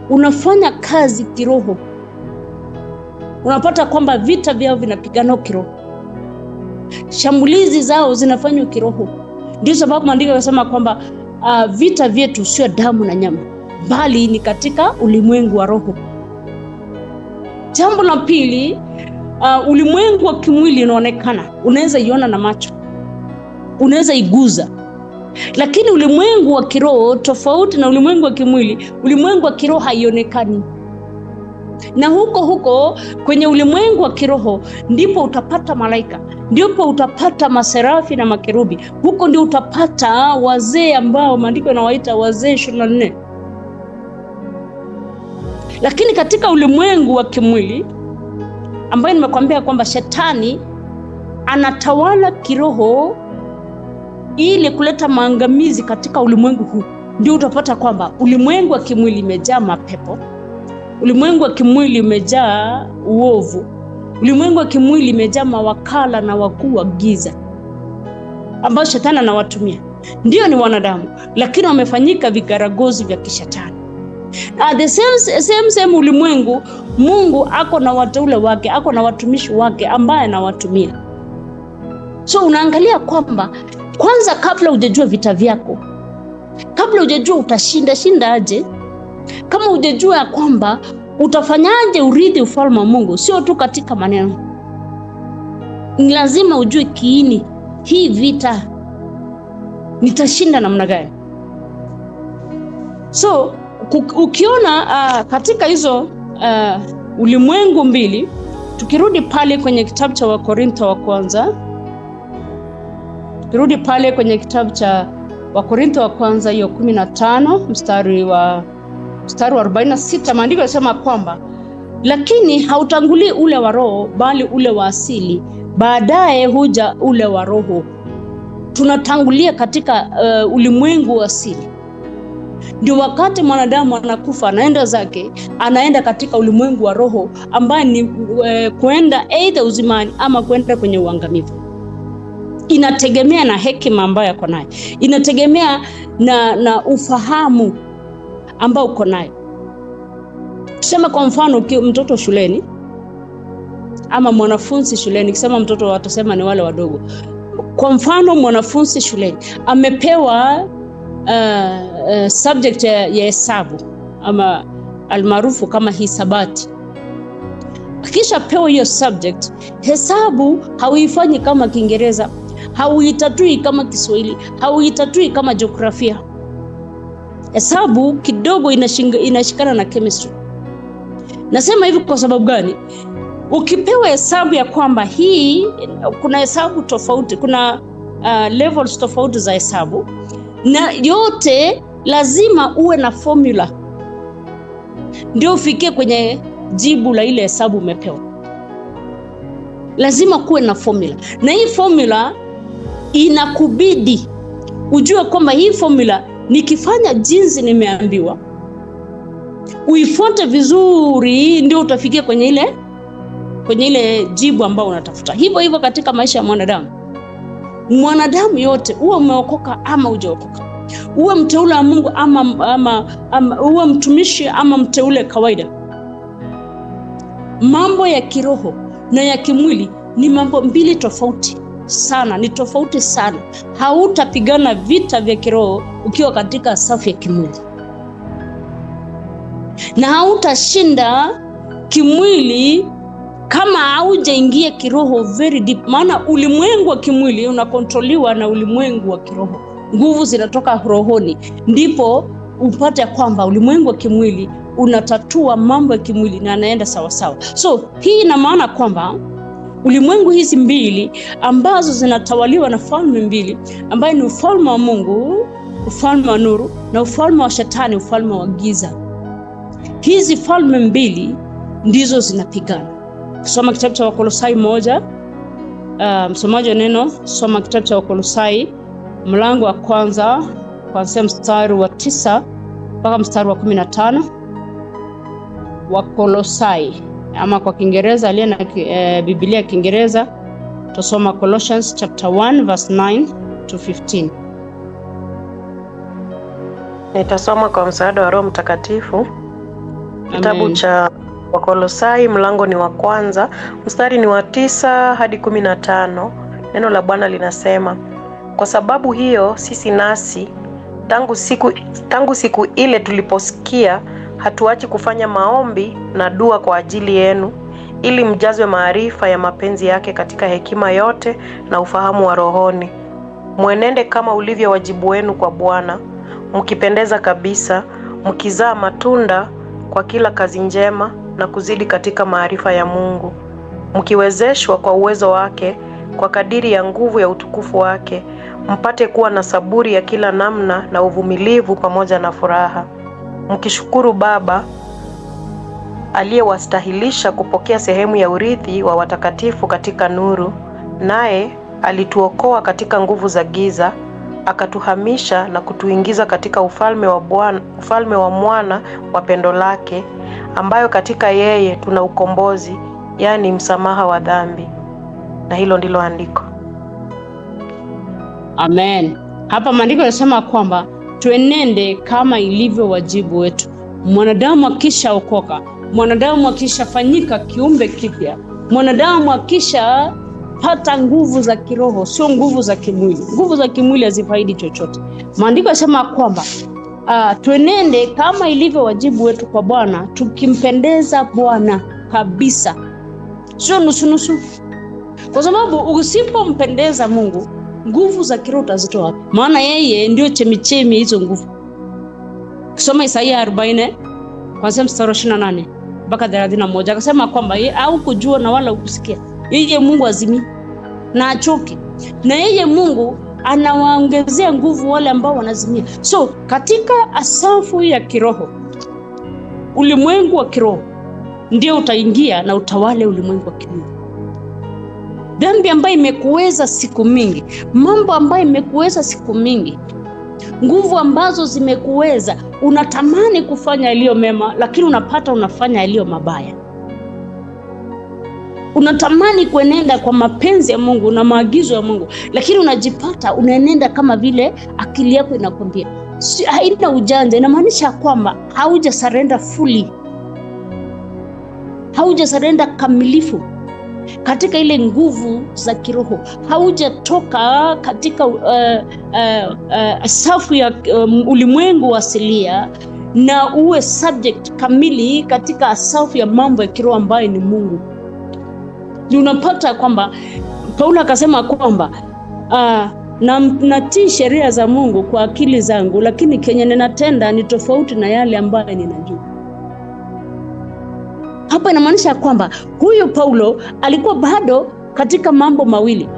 unafanya kazi kiroho. Unapata kwamba vita vyao vinapigana kiroho, shambulizi zao zinafanywa kiroho. Ndio sababu maandiko yanasema kwamba vita vyetu sio damu na nyama, bali ni katika ulimwengu wa roho. Jambo la pili, ulimwengu wa kimwili unaonekana, unaweza iona na macho, unaweza iguza. Lakini ulimwengu wa kiroho tofauti na ulimwengu wa kimwili. Ulimwengu wa kiroho haionekani. Na huko kwenye ulimwengu wa kiroho ndipo utapata malaika, ndipo utapata maserafi na makerubi. Huko ndio utapata wazee ambao maandiko yanawaita wazee 24. Lakini katika ulimwengu wa kimwili ambayo nimekwambia kwamba shetani anatawala kiroho ili kuleta maangamizi katika ulimwengu huu, ndio utapata kwamba ulimwengu wa kimwili umejaa mapepo, ulimwengu wa kimwili umejaa uovu, ulimwengu wa kimwili umejaa mawakala na wakuu wa giza ambao shetani anawatumia. Ndio ni wanadamu, lakini wamefanyika vigaragozi vya kishetani. The same ulimwengu, Mungu ako na wateule wake, ako na watumishi wake ambaye anawatumia. So unaangalia kwamba kwanza, kabla hujajua vita vyako, kabla hujajua utashinda aje, kama hujajua ya kwamba utafanyaje urithi ufalme wa Mungu, sio tu katika maneno, ni lazima ujue kiini, hii vita nitashinda namna gani. So ukiona katika hizo ulimwengu mbili, tukirudi pale kwenye kitabu cha Wakorintho wa kwanza, tukirudi pale kwenye kitabu cha Wakorintho wa kwanza hiyo 15 mstari wa 46, maandiko yanasema kwamba lakini hautangulii ule wa roho, bali ule wa asili, baadaye huja ule wa roho. Tunatangulia katika ulimwengu wa asili. Ndio wakati mwanadamu anakufa, anaenda zake, anaenda katika ulimwengu wa roho ambaye ni kuenda aidha uzimani ama kwenda kwenye uangamivu. Inategemea na hekima ambayo yako nayo, inategemea na ufahamu ambao uko nayo. Tuseme kwa mfano mtoto shuleni ama mwanafunzi shuleni, nikisema mtoto watasema ni wale wadogo. Kwa mfano mwanafunzi shuleni amepewa subject ya hesabu ama almaarufu kama hisabati. Kisha pewa hiyo subject, hesabu hauifanyi kama Kiingereza, hauitatui kama Kiswahili, hauitatui kama jiografia. Hesabu kidogo inashikana na chemistry. Nasema hivi kwa sababu gani? Ukipewa hesabu ya kwamba hii kuna hesabu tofauti, kuna levels tofauti za hesabu, na yote lazima uwe na formula ndio ufikie kwenye jibu la ile hesabu umepewa. Lazima kuwe na formula, na hii formula inakubidi ujue kwamba hii formula nikifanya jinsi nimeambiwa, uifuate vizuri, ndio utafikia kwenye ile jibu ambao unatafuta. Hivyo katika maisha ya mwanadamu yote, uwe umeokoka ama hujaokoka, uwe mteule wa Mungu ama uwe mtumishi ama mteule kawaida, mambo ya kiroho na ya kimwili ni mambo mbili tofauti sana, ni tofauti sana. Hautapigana vita vya kiroho ukiwa katika safu ya kimwili, na hautashinda kimwili kama haujaingia kiroho very deep. Maana ulimwengu wa kimwili unakontroliwa na ulimwengu wa kiroho. Nguvu zinatoka rohoni, ndipo upate kwamba ulimwengu wa kimwili unatatua mambo ya kimwili na anaenda sawa sawa. So hii ina maana kwamba ulimwengu hizi mbili ambazo zinatawaliwa na falme mbili, ambaye ni ufalme wa Mungu, ufalme wa nuru, na ufalme wa shetani, ufalme wa giza. Hizi falme mbili ndizo zinapigana. Soma kitabu cha Wakolosai 1, msomaji wa neno, soma kitabu cha Wakolosai mlango wa kwanza kuanzia mstari wa 9 mpaka mstari wa 15. Wakolosai, ama kwa Kiingereza aliye na Biblia ya Kiingereza tusoma Colossians chapter 1 verse 9 to 15. Nitasoma kwa msaada wa Roho Mtakatifu. Kitabu cha Wakolosai mlango ni wa kwanza, mstari ni wa 9 hadi 15. Neno la Bwana linasema, kwa sababu hiyo sisi nasi tangu siku ile tuliposikia hatuachi kufanya maombi na dua kwa ajili yenu, ili mjazwe maarifa ya mapenzi yake katika hekima yote na ufahamu wa rohoni. Mwenende kama ulivyo wajibu wenu kwa Bwana, mkipendeza kabisa, mkizaa matunda kwa kila kazi njema na kuzidi katika maarifa ya Mungu, mkiwezeshwa kwa uwezo wake kwa kadiri ya nguvu ya utukufu wake, mpate kuwa na saburi ya kila namna na uvumilivu pamoja na furaha, mkishukuru Baba aliyewastahilisha kupokea sehemu ya urithi wa watakatifu katika nuru. Naye alituokoa katika nguvu za giza, akatuhamisha na kutuingiza katika ufalme wa mwana wa pendo lake, ambayo katika yeye tuna ukombozi, yani msamaha wa dhambi. Na hilo ndilo andiko. Amen. Hapa maandiko yanasema kwamba tuenende kama ilivyo wajibu wetu. Mwanadamu akishaokoka, mwanadamu akishafanyika kiumbe kipya, mwanadamu akishapata nguvu za kiroho, sio nguvu za kimwili. Nguvu za kimwili hazifaidi chochote. Maandiko yanasema kwamba tuenende kama ilivyo wajibu wetu kwa Bwana, tukimpendeza Bwana kabisa, sio nusu. Kwa sababu usipompendeza Mungu, nguvu za kiroho utazitoa wapi? Maana yeye ndio chemichemi hizo nguvu. Kusoma Isaia 40 kuanzia mstari wa 28 mpaka 31, akasema kwamba yeye au kujua na wala ukusikia. Yeye Mungu azimi na achoke, na yeye Mungu anawaongezea nguvu wale ambao wanazimia. So katika asafu ya kiroho, ulimwengu wa kiroho ndio utaingia na utawale ulimwengu wa kimwili. Dhambi ambayo imekuweza siku mingi, mambo ambayo imekuweza siku mingi, nguvu ambazo zimekuweza, unatamani kufanya yaliyo mema lakini unapata unafanya yaliyo mabaya. Unatamani kuenenda kwa mapenzi ya Mungu na maagizo ya Mungu, lakini unajipata unaenenda kama vile akili yako inakwambia. Haina ujanja. Inamaanisha kwamba hauja surrender fully, hauja surrender kamilifu. katika ile nguvu za kiroho, haujatoka katika safu ya ulimwengu asilia na uwe subject kamili katika safu ya mambo ya kiroho ambayo ni Mungu. Unapata kwamba Paulo akasema kwamba natii sheria za Mungu kwa akili zangu, lakini kenye ninatenda ni tofauti na yale ambayo ninajua. Hapa inamaanisha kwamba huyu Paulo alikuwa bado katika mambo mawili.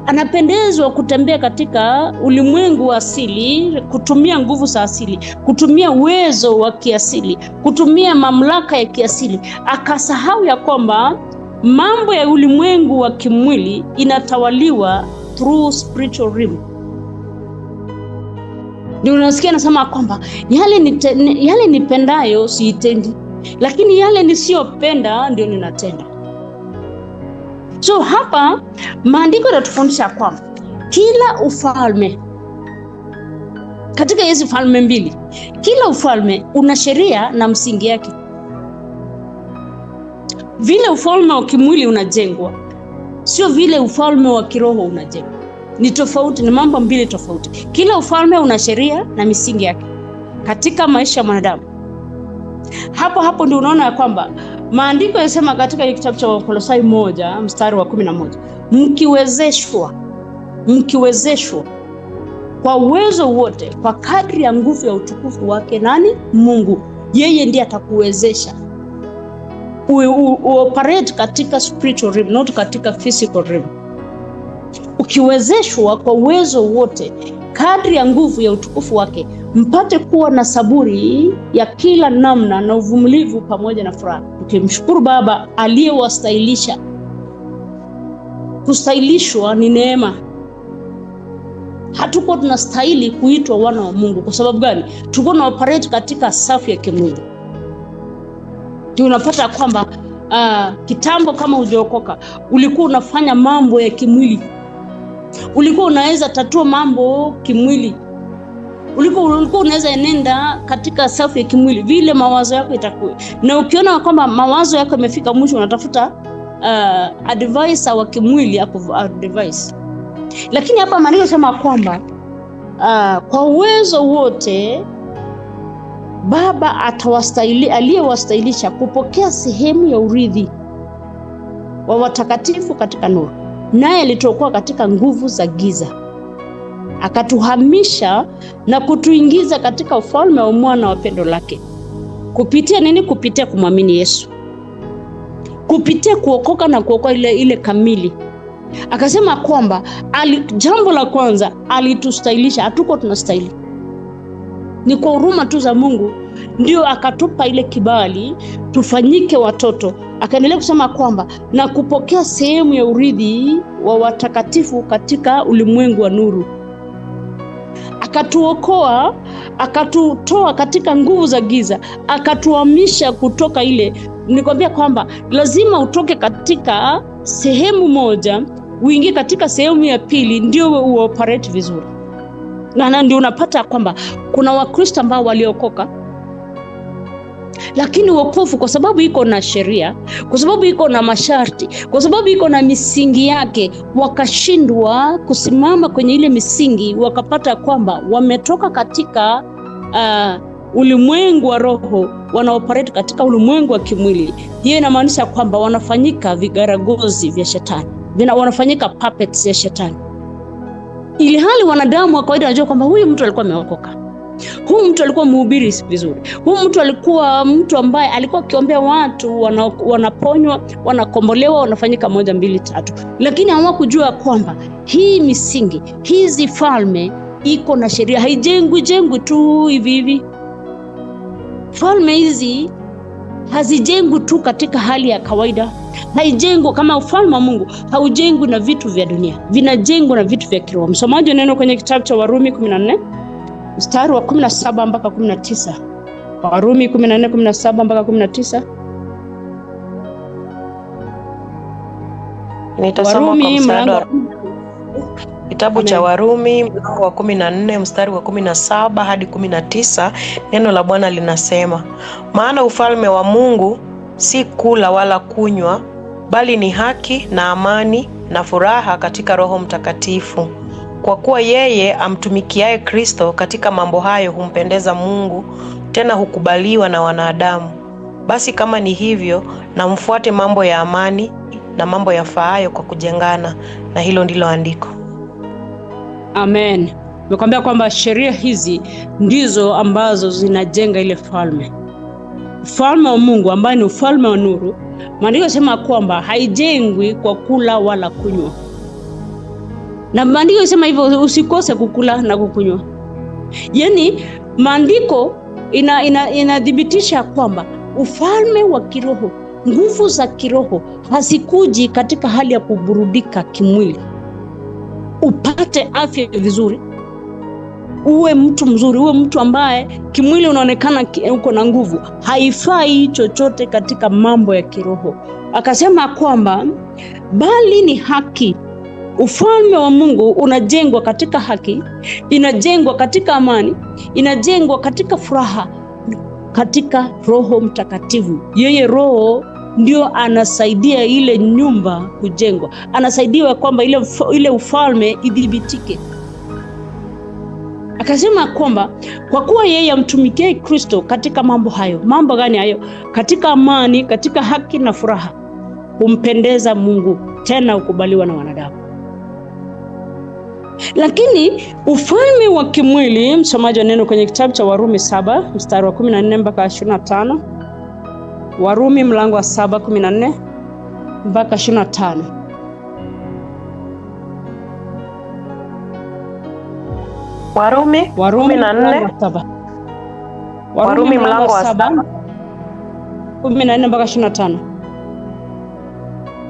Anapendezwa kutembea katika ulimwengu wa asili, kutumia nguvu za asili, kutumia uwezo wa kiasili, kutumia mamlaka ya kiasili. Akasahau ya kwamba mambo ya ulimwengu wa kimwili inatawaliwa through spiritual realm. Ndio unasikia nasema kwamba yale nipendayo siitendi, lakini yale nisiyopenda ndio ninatenda. So hapa maandiko yanatufundisha kwamba kila ufalme, katika hizi falme mbili, kila ufalme una sheria na msingi yake. Vile ufalme wa kimwili unajengwa, sio vile ufalme wa kiroho unajengwa. Ni tofauti, ni mambo mbili tofauti. Kila ufalme una sheria na misingi yake katika maisha ya mwanadamu. Hapo ndio unaona kwamba maandiko yanasema katika kitabu cha Wakolosai 1 mstari wa 11, mkiwezeshwa kwa uwezo wote kwa kadri ya nguvu ya utukufu wake nani? Mungu. Yeye ndiye atakuwezesha operate katika spiritual realm, not katika physical realm. Ukiwezeshwa kwa uwezo wote kadri ya nguvu ya utukufu wake, mpate kuwa na saburi ya kila namna na uvumilivu pamoja na furaha, tukimshukuru Baba aliyewastahilisha. Kustahilishwa ni neema. Hatuko tunastahili kuitwa wana wa Mungu. Kwa sababu gani? Tuko na operate katika safu ya kimwili. Ndio unapata kwamba kitambo kama hujaokoka ulikuwa unafanya mambo ya kimwili. Ulikuwa unaweza tatua mambo kimwili. Ulikuwa unaweza enenda katika safu ya kimwili vile mawazo yako itakuwa. Na ukiona kwamba mawazo yako yamefika mwisho, unatafuta advice wa kimwili hapo advice. Lakini hapa maandiko yanasema kwamba kwa uwezo wote Baba aliyewastahilisha kupokea sehemu ya urithi wa watakatifu katika nuru, naye alituokoa katika nguvu za giza, akatuhamisha na kutuingiza katika ufalme wa mwana wa pendo lake. Kupitia nini? Kupitia kumwamini Yesu, kupitia kuokoka na kuokoa ile kamili. Akasema kwamba jambo la kwanza alitustahilisha. Hatuko tunastahili, ni kwa huruma tu za Mungu ndio akatupa ile kibali tufanyike watoto. Akaendelea kusema kwamba na kupokea sehemu ya urithi wa watakatifu katika ulimwengu wa nuru. Akatuokoa, akatutoa katika nguvu za giza, akatuhamisha kutoka ile. Nikwambia kwamba lazima utoke katika sehemu moja uingie katika sehemu ya pili ndio uoperate vizuri. Na ndio unapata kwamba kuna Wakristo ambao waliokoka, lakini wokovu kwa sababu iko na sheria, kwa sababu iko na masharti, kwa sababu iko na misingi yake, wakashindwa kusimama kwenye ile misingi, wakapata kwamba wametoka katika ulimwengu wa roho, wanaoperate katika ulimwengu wa kimwili. Hiyo inamaanisha kwamba wanafanyika vigaragozi vya shetani, wanafanyika puppets ya shetani. Ili hali wanadamu wa kawaida wanajua kwamba huyu mtu alikuwa ameokoka, huyu mtu alikuwa mhubiri vizuri, huyu mtu alikuwa mtu ambaye alikuwa akiombea watu wanaponywa, wanakombolewa, wanafanyika 1 2 3. Lakini hawakujua kwamba hii misingi, hizi falme iko na sheria, haijengwi tu hivi. Falme hizi hazijengwi tu katika hali ya kawaida. Haijengwi kama ufalme wa Mungu, haujengwi na vitu vya dunia, vinajengwa na vitu vya kiroho. Msomaji neno kwenye kitabu cha Warumi 14 mstari wa 17 mpaka 19. Warumi 14:17 mpaka 19. Nitasoma kwa msaada kitabu cha Warumi mlango wa 14 mstari wa 17 hadi 19. Neno la Bwana linasema, maana ufalme wa Mungu si kula wala kunywa, bali ni haki na amani na furaha katika Roho Mtakatifu. Kwa kuwa yeye amtumikiaye Kristo katika mambo hayo humpendeza Mungu, tena hukubaliwa na wanadamu. Basi kama ni hivyo, na mfuate mambo ya amani na mambo yafaayo kwa kujengana, na hilo ndilo andiko. Amen. Nimekwambia kwamba sheria hizi ndizo ambazo zinajenga ile falme. Ufalme wa Mungu ambaye ni ufalme wa nuru, maandiko yanasema kwamba haijengwi kwa kula wala kunywa. Na maandiko yanasema hivyo, usikose kukula na kukunywa. Yaani maandiko inadhibitisha kwamba ufalme wa kiroho, nguvu za kiroho hazikuji katika hali ya kuburudika kimwili. Upate afya vizuri, uwe mtu mzuri, uwe mtu ambaye kimwili unaonekana uko na nguvu, haifai chochote katika mambo ya kiroho. Akasema kwamba bali ni haki. Ufalme wa Mungu unajengwa katika haki, inajengwa katika amani, inajengwa katika furaha, katika Roho Mtakatifu. Yeye Roho ndio anasaidia ile nyumba kujengwa, anasaidia kwamba ile ufalme idhibitike. Akasema kwamba kwa kuwa yeye amtumikie Kristo katika mambo hayo. Mambo gani hayo? Katika amani, katika haki na furaha, humpendeza Mungu, tena ukubaliwa na wanadamu. Lakini ufalme wa kimwili, msomaji wa neno kwenye kitabu cha Warumi 7 mstari wa 14 mpaka 25. Warumi mlango wa 7:14 mpaka 25. Warumi 14. Warumi mlango wa 7 14 mpaka 25.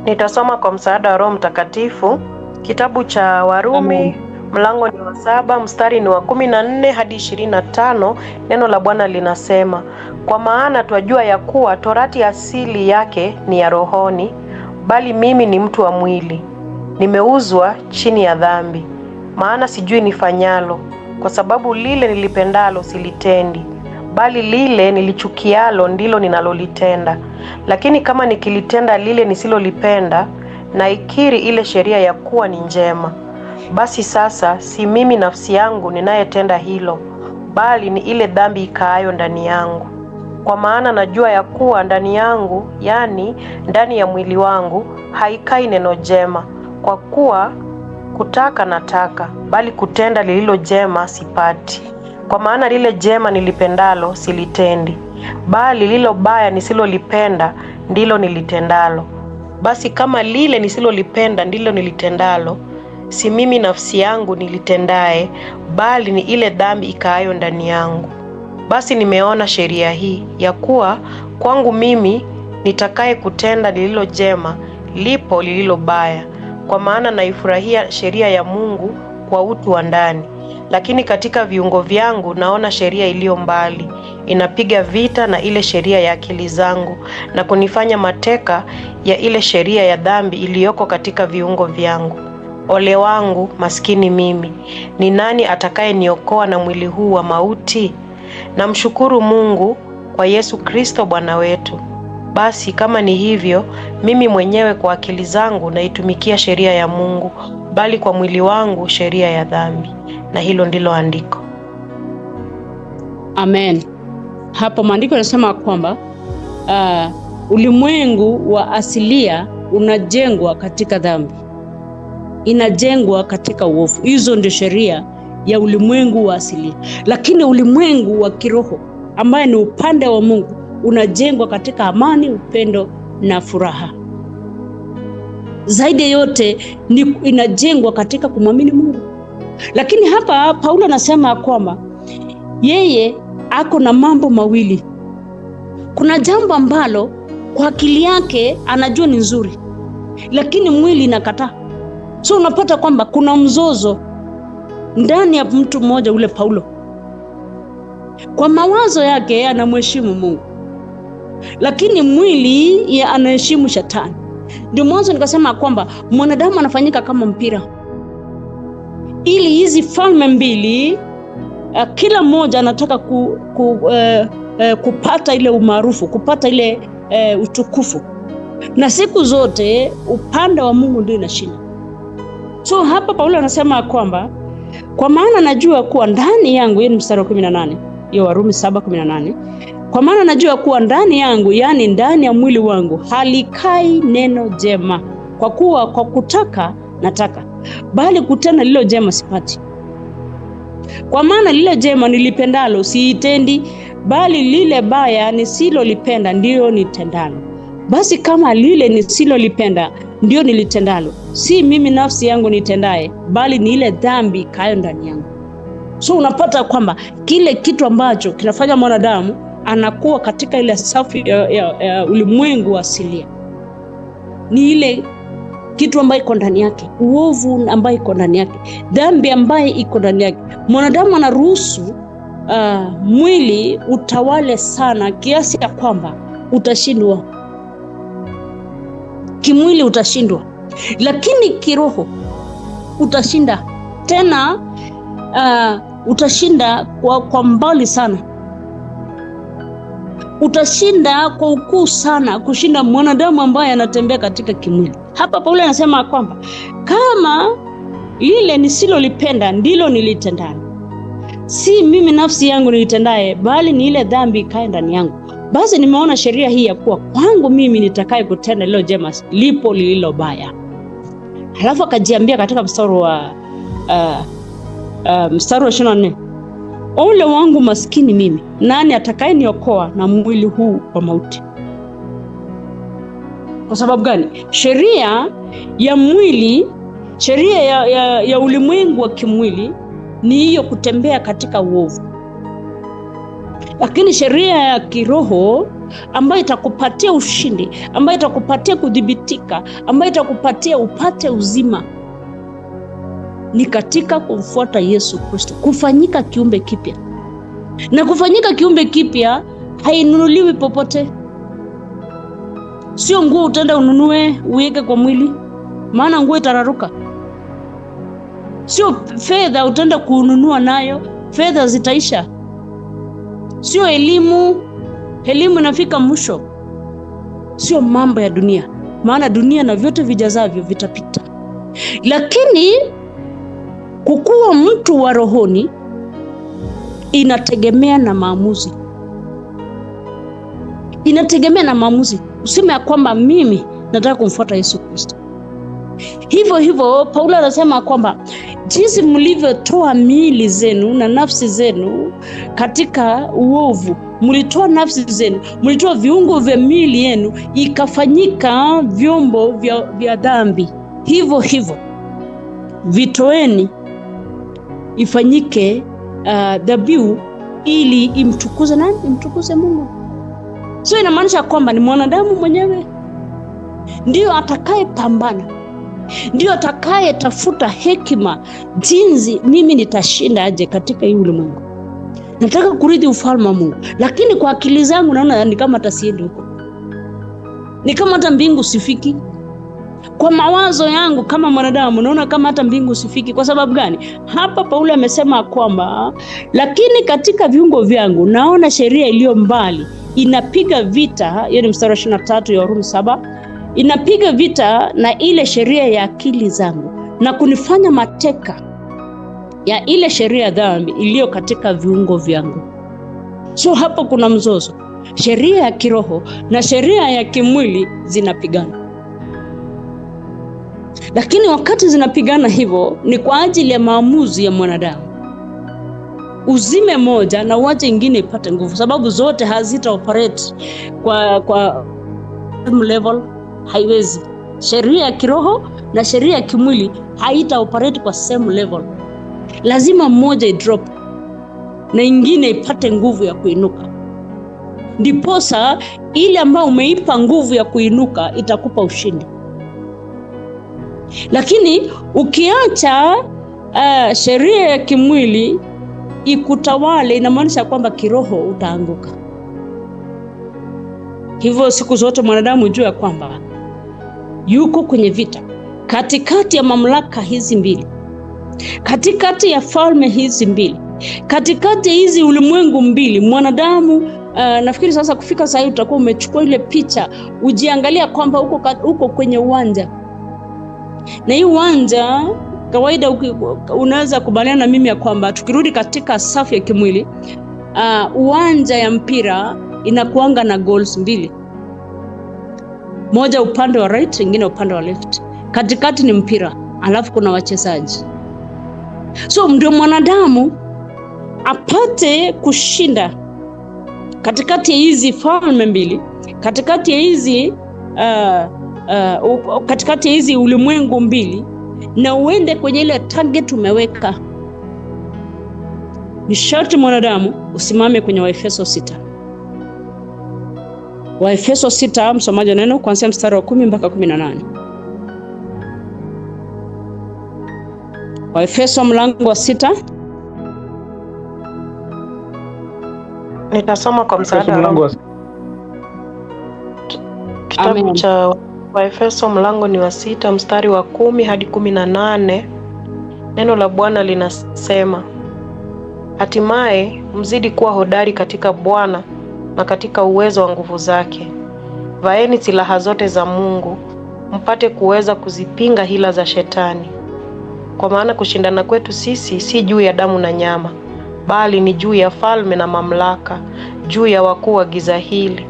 Nitasoma kwa msaada wa Roho Mtakatifu. Kitabu cha Warumi Amen. Mlango ni wa 7 mstari ni wa 14 hadi 25. Neno la Bwana linasema, kwa maana twajua ya kuwa torati asili yake ni ya rohoni, bali mimi ni mtu wa mwili, nimeuzwa chini ya dhambi. Maana sijui nifanyalo, kwa sababu lile nilipendalo silitendi, bali lile nilichukialo ndilo ninalolitenda. Lakini kama nikilitenda lile nisilolipenda, naikiri ile sheria ya kuwa ni njema. Basi sasa si mimi nafsi yangu ninayetenda hilo, bali ni ile dhambi ikaayo ndani yangu. Kwa maana najua ya kuwa ndani yangu, yani ndani ya mwili wangu, haikai neno jema. Kwa kuwa kutaka nataka, bali kutenda lililo jema sipati. Kwa maana lile jema nilipendalo silitendi, bali lilo baya nisilolipenda ndilo nilitendalo. Basi kama lile nisilolipenda ndilo nilitendalo, si mimi nafsi yangu nilitendaye, bali ni ile dhambi ikaayo ndani yangu. Basi nimeona sheria hii, ya kuwa kwangu mimi nitakaye kutenda lililo jema, lipo lililo baya. Kwa maana naifurahia sheria ya Mungu kwa utu wa ndani, lakini katika viungo vyangu naona sheria iliyo mbali, inapiga vita na ile sheria ya akili zangu, na kunifanya mateka ya ile sheria ya dhambi iliyoko katika viungo vyangu. Ole wangu maskini mimi! Ni nani atakaye niokoa na mwili huu wa mauti? Namshukuru Mungu kwa Yesu Kristo Bwana wetu. Basi kama ni hivyo, mimi mwenyewe kwa akili zangu naitumikia sheria ya Mungu, bali kwa mwili wangu sheria ya dhambi. Na hilo ndilo andiko. Amen. Hapo maandiko yanasema kwamba ulimwengu wa asilia unajengwa katika dhambi, inajengwa katika uovu. Hizo ndio sheria ya ulimwengu wa asilia. Lakini ulimwengu wa kiroho ambaye ni upande wa Mungu unajengwa katika amani, upendo na furaha. Zaidi yote inajengwa katika kumwamini Mungu. Lakini hapa Paulo anasema kwamba yeye ako na mambo mawili. Kuna jambo ambalo kwa akili yake anajua ni nzuri, lakini mwili inakataa. So unapata kwamba kuna mzozo ndani ya mtu mmoja ule Paulo. Kwa mawazo yake anamheshimu Mungu, lakini mwili anaheshimu shetani. Ndio mwanzo nikasema kwamba mwanadamu anafanyika kama mpira, ili hizi falme mbili kila mmoja anataka kupata ile umaarufu, kupata ile utukufu. na siku zote upande wa Mungu ndio inashinda. So hapa Paulo anasema kwamba kwa maana najua kuwa ndani yangu, ni mstari wa 18, hiyo Warumi 7:18, kwa maana najua kuwa ndani yangu, yani ndani ya mwili wangu, halikai neno jema, kwa kuwa kwa kutaka nataka, bali kutenda lilo jema sipati. Kwa maana lile jema nilipendalo siitendi, bali lile baya nisilolipenda ndio nitendalo. Basi kama lile nisilolipenda ndio nilitendalo, si mimi nafsi yangu nitendaye, bali ni ile dhambi ikayo ndani yangu. So unapata kwamba kile kitu ambacho kinafanya mwanadamu anakuwa katika ile safi ya ulimwengu asilia ni ile kitu ambayo iko ndani yake, uovu ambayo iko ndani yake, dhambi ambayo iko ndani yake. Mwanadamu anaruhusu mwili utawale sana kiasi ya kwamba utashindwa. Kimwili utashindwa, lakini kiroho utashinda. Tena utashinda kwa mbali sana. Utashinda kwa ukuu sana kushinda mwanadamu ambaye anatembea katika kimwili. Hapa Paulo anasema kwamba kama lile nisilolipenda ndilo nilitendalo, si mimi nafsi yangu nilitendaye, bali ni ile dhambi ikae ndani yangu. Basi nimeona sheria hii ya kuwa kwangu mimi nitakaye kutenda lilo jema lipo lililo baya. Halafu akajiambia katika mstari wa 24, ole wangu maskini mimi, nani atakaye niokoa na mwili huu wa mauti? Kwa sababu gani? Sheria ya mwili, sheria ya ulimwengu wa kimwili ni hiyo, kutembea katika uovu. Lakini sheria ya kiroho ambayo itakupatia ushindi, ambayo itakupatia kudhibitika, ambayo itakupatia upate uzima, ni katika kumfuata Yesu Kristo, kufanyika kiumbe kipya. Na kufanyika kiumbe kipya hainunuliwi popote. Sio nguo utaenda ununue uweke kwa mwili, maana nguo itararuka. Sio fedha utaenda kununua nayo, fedha zitaisha. Sio elimu inafika mwisho. Sio mambo ya dunia, maana dunia na vyote vijazavyo vitapita. Lakini kukuwa mtu wa rohoni inategemea na maamuzi. Inategemea na maamuzi. Useme ya kwamba mimi nataka kumfuata Yesu Kristo. Hivyo Paulo anasema kwamba jinsi mlivyotoa miili zenu na nafsi zenu katika uovu, mlitoa nafsi zenu, mlitoa viungo vya miili yenu ikafanyika vyombo vya dhambi. Hivyo vitoeni ifanyike dhabihu ili imtukuze nani? Imtukuze Mungu. So inamaanisha kwamba ni mwanadamu mwenyewe ndio atakaye pambana, ndio atakaye tafuta hekima, jinsi mimi nitashinda aje katika hii ulimwengu. Nataka kurithi ufalme wa Mungu, lakini kwa akili zangu naona ni kama tasiendi huko, ni kama hata mbingu sifiki. Kwa mawazo yangu kama mwanadamu naona kama hata mbingu sifiki. Kwa sababu gani? Hapa Paulo amesema kwamba lakini katika viungo vyangu naona sheria iliyo mbali inapiga vita. Hiyo ni mstari wa 23 ya Warumi 7. Inapiga vita na ile sheria ya akili zangu na kunifanya mateka ya ile sheria ya dhambi iliyo katika viungo vyangu. So hapo kuna mzozo. Sheria ya kiroho na sheria ya kimwili zinapigana. Lakini wakati zinapigana hivyo ni kwa ajili ya maamuzi ya mwanadamu. Uzime moja na uache ingine ipate nguvu, sababu zote hazita operate kwa level. Haiwezi. Sheria ya kiroho na sheria ya kimwili haita operate kwa same level. Lazima moja idrop na ingine ipate nguvu ya kuinuka. Ndiposa ile ambayo umeipa nguvu ya kuinuka itakupa ushindi. Lakini ukiacha sheria ya kimwili ikutawale, inamaanisha kwamba kiroho utaanguka. Hivyo siku zote mwanadamu jua kwamba yuko kwenye vita katikati ya mamlaka hizi mbili, katikati ya falme hizi mbili. Katikati hizi ulimwengu mbili mwanadamu, nafikiri sasa kufika sasa utakuwa umechukua ile picha, ujiangalia kwamba uko kwenye uwanja. Na hii uwanja kawaida unaweza kubaliana na mimi ya kwamba tukirudi katika safu ya kimwili, uwanja ya mpira inakuanga na goals mbili. Moja upande wa right, nyingine upande wa left. Katikati ni mpira, alafu kuna wachezaji. So ndio mwanadamu apate kushinda katikati ya hizi falme mbili, katikati ya hizi ulimwengu mbili, na uende kwenye ile target umeweka. Ni sharti mwanadamu usimame kwenye Waefeso 6. Waefeso 6, msomaji neno kuanzia mstari wa 10 mpaka 18. Waefeso mlango wa 6. Nitasoma kwa msaada wa kitabu cha Waefeso mlango ni wa 6 mstari wa 10 hadi 18. Neno la Bwana linasema, hatimaye mzidi kuwa hodari katika Bwana na katika uwezo wa nguvu zake. Vaeni silaha zote za Mungu, mpate kuweza kuzipinga hila za shetani. Kwa maana kushindana kwetu sisi si juu ya damu na nyama, bali ni juu ya falme na mamlaka, juu ya wakuu wa giza hili,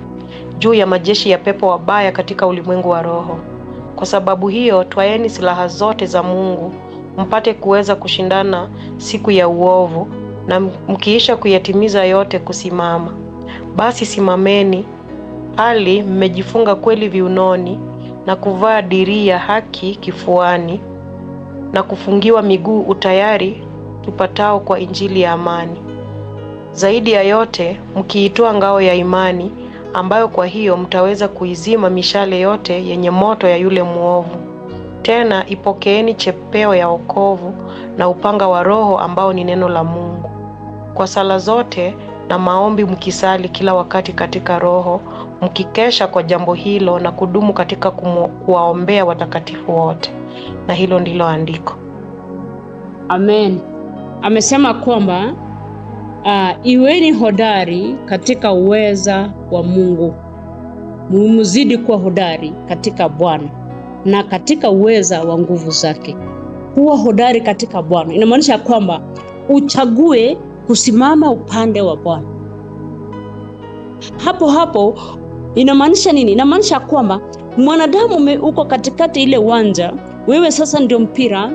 juu ya majeshi ya pepo wabaya katika ulimwengu wa roho. Kwa sababu hiyo, twaeni silaha zote za Mungu, mpate kuweza kushindana siku ya uovu, na mkiisha kuyatimiza yote kusimama. Basi simameni, hali mmejifunga kweli viunoni, na kuvaa dirii ya haki kifuani, na kufungiwa miguu utayari tupatao kwa injili ya amani. Zaidi ya yote, mkiitoa ngao ya imani, ambayo kwa hiyo mtaweza kuizima mishale yote yenye moto ya yule muovu. Tena ipokeeni chepeo ya wokovu na upanga wa Roho ambao ni neno la Mungu. Kwa sala zote na maombi mkisali kila wakati katika Roho, mkikesha kwa jambo hilo na kudumu katika kuwaombea watakatifu wote. Na hilo ndilo andiko. Amen. Amesema kwamba iweni hodari katika uweza wa Mungu. Mzidi kuwa hodari katika Bwana na katika uweza wa nguvu zake. Kuwa hodari katika Bwana inamaanisha kwamba uchague kusimama upande wa Bwana. Hapo inamaanisha nini? Inamaanisha kwamba mwanadamu uko katikati ile uwanja, wewe sasa ndio mpira,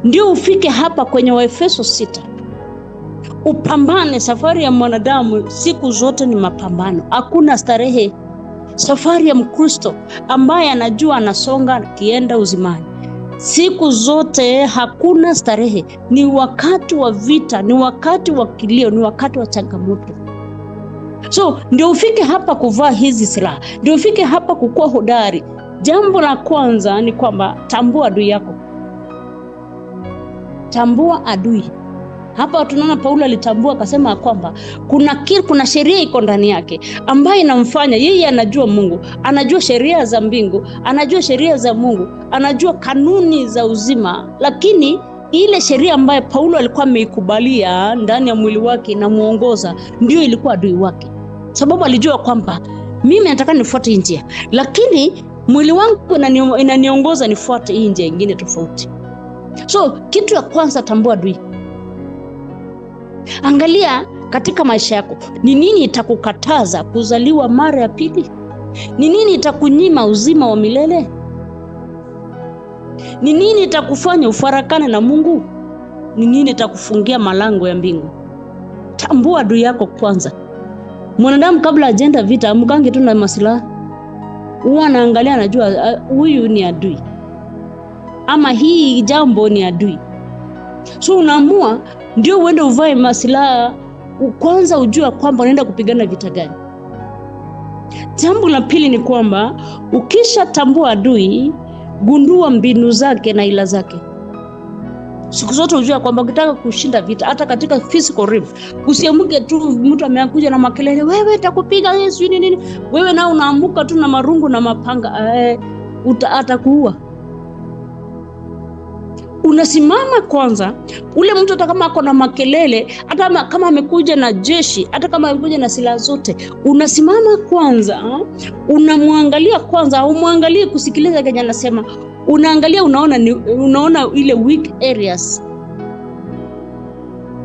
ndio ufike hapa kwenye Waefeso 6. Upambane. Safari ya mwanadamu siku zote ni mapambano, hakuna starehe. Safari ya Mkristo ambaye anajua anasonga kienda uzimani, siku zote hakuna starehe. Ni wakati wa vita, ni wakati wa kilio, ni wakati wa changamoto. So ndio ufike hapa kuvaa hizi silaha, ndio ufike hapa kukua hodari. Jambo la kwanza ni kwamba tambua adui yako. Tambua adui. Hapa tunaona Paulo alitambua, akasema kwamba kuna sheria iko ndani yake ambayo inamfanya yeye anajua Mungu, anajua sheria za mbingu, anajua sheria za Mungu, anajua kanuni za uzima, lakini ile sheria ambayo Paulo alikuwa ameikubalia ndani ya mwili wake na muongoza, ndio ilikuwa adui wake. Sababu alijua kwamba mimi nataka nifuate njia, lakini mwili wangu inaniongoza nifuate hii njia nyingine tofauti. So kitu ya kwanza, tambua adui. Angalia katika maisha yako, ni nini itakukataza kuzaliwa mara ya pili? Ni nini itakunyima uzima wa milele? Ni nini itakufanya ufarakane na Mungu? Ni nini itakufungia malango ya mbingu? Tambua adui yako kwanza. Mwanadamu kabla ajenda vita, amkange tu na masilaha. Huwa anaangalia, anajua huyu ni adui, ama hii jambo ni adui. So unaamua ndio uende uvae masilaha, kwanza ujue kwamba unaenda kupigana vita gani. Jambo la pili ni kwamba ukisha tambua adui, gundua mbinu zake na ila zake. Siku zote ujue kwamba ukitaka kushinda vita, hata katika physical rim, usiamuke tu mtu amekuja na makelele, wewe nitakupiga Yesu nini. Wewe nao unaamuka tu na marungu na mapanga, atakuua. Unasimama kwanza. Ule mtu hata kama ako na makelele, hata kama amekuja na jeshi, hata kama amekuja na silaha zote, unasimama kwanza, unamwangalia kwanza. Au muangalie kusikiliza kenye anasema, unaangalia, unaona ile weak areas.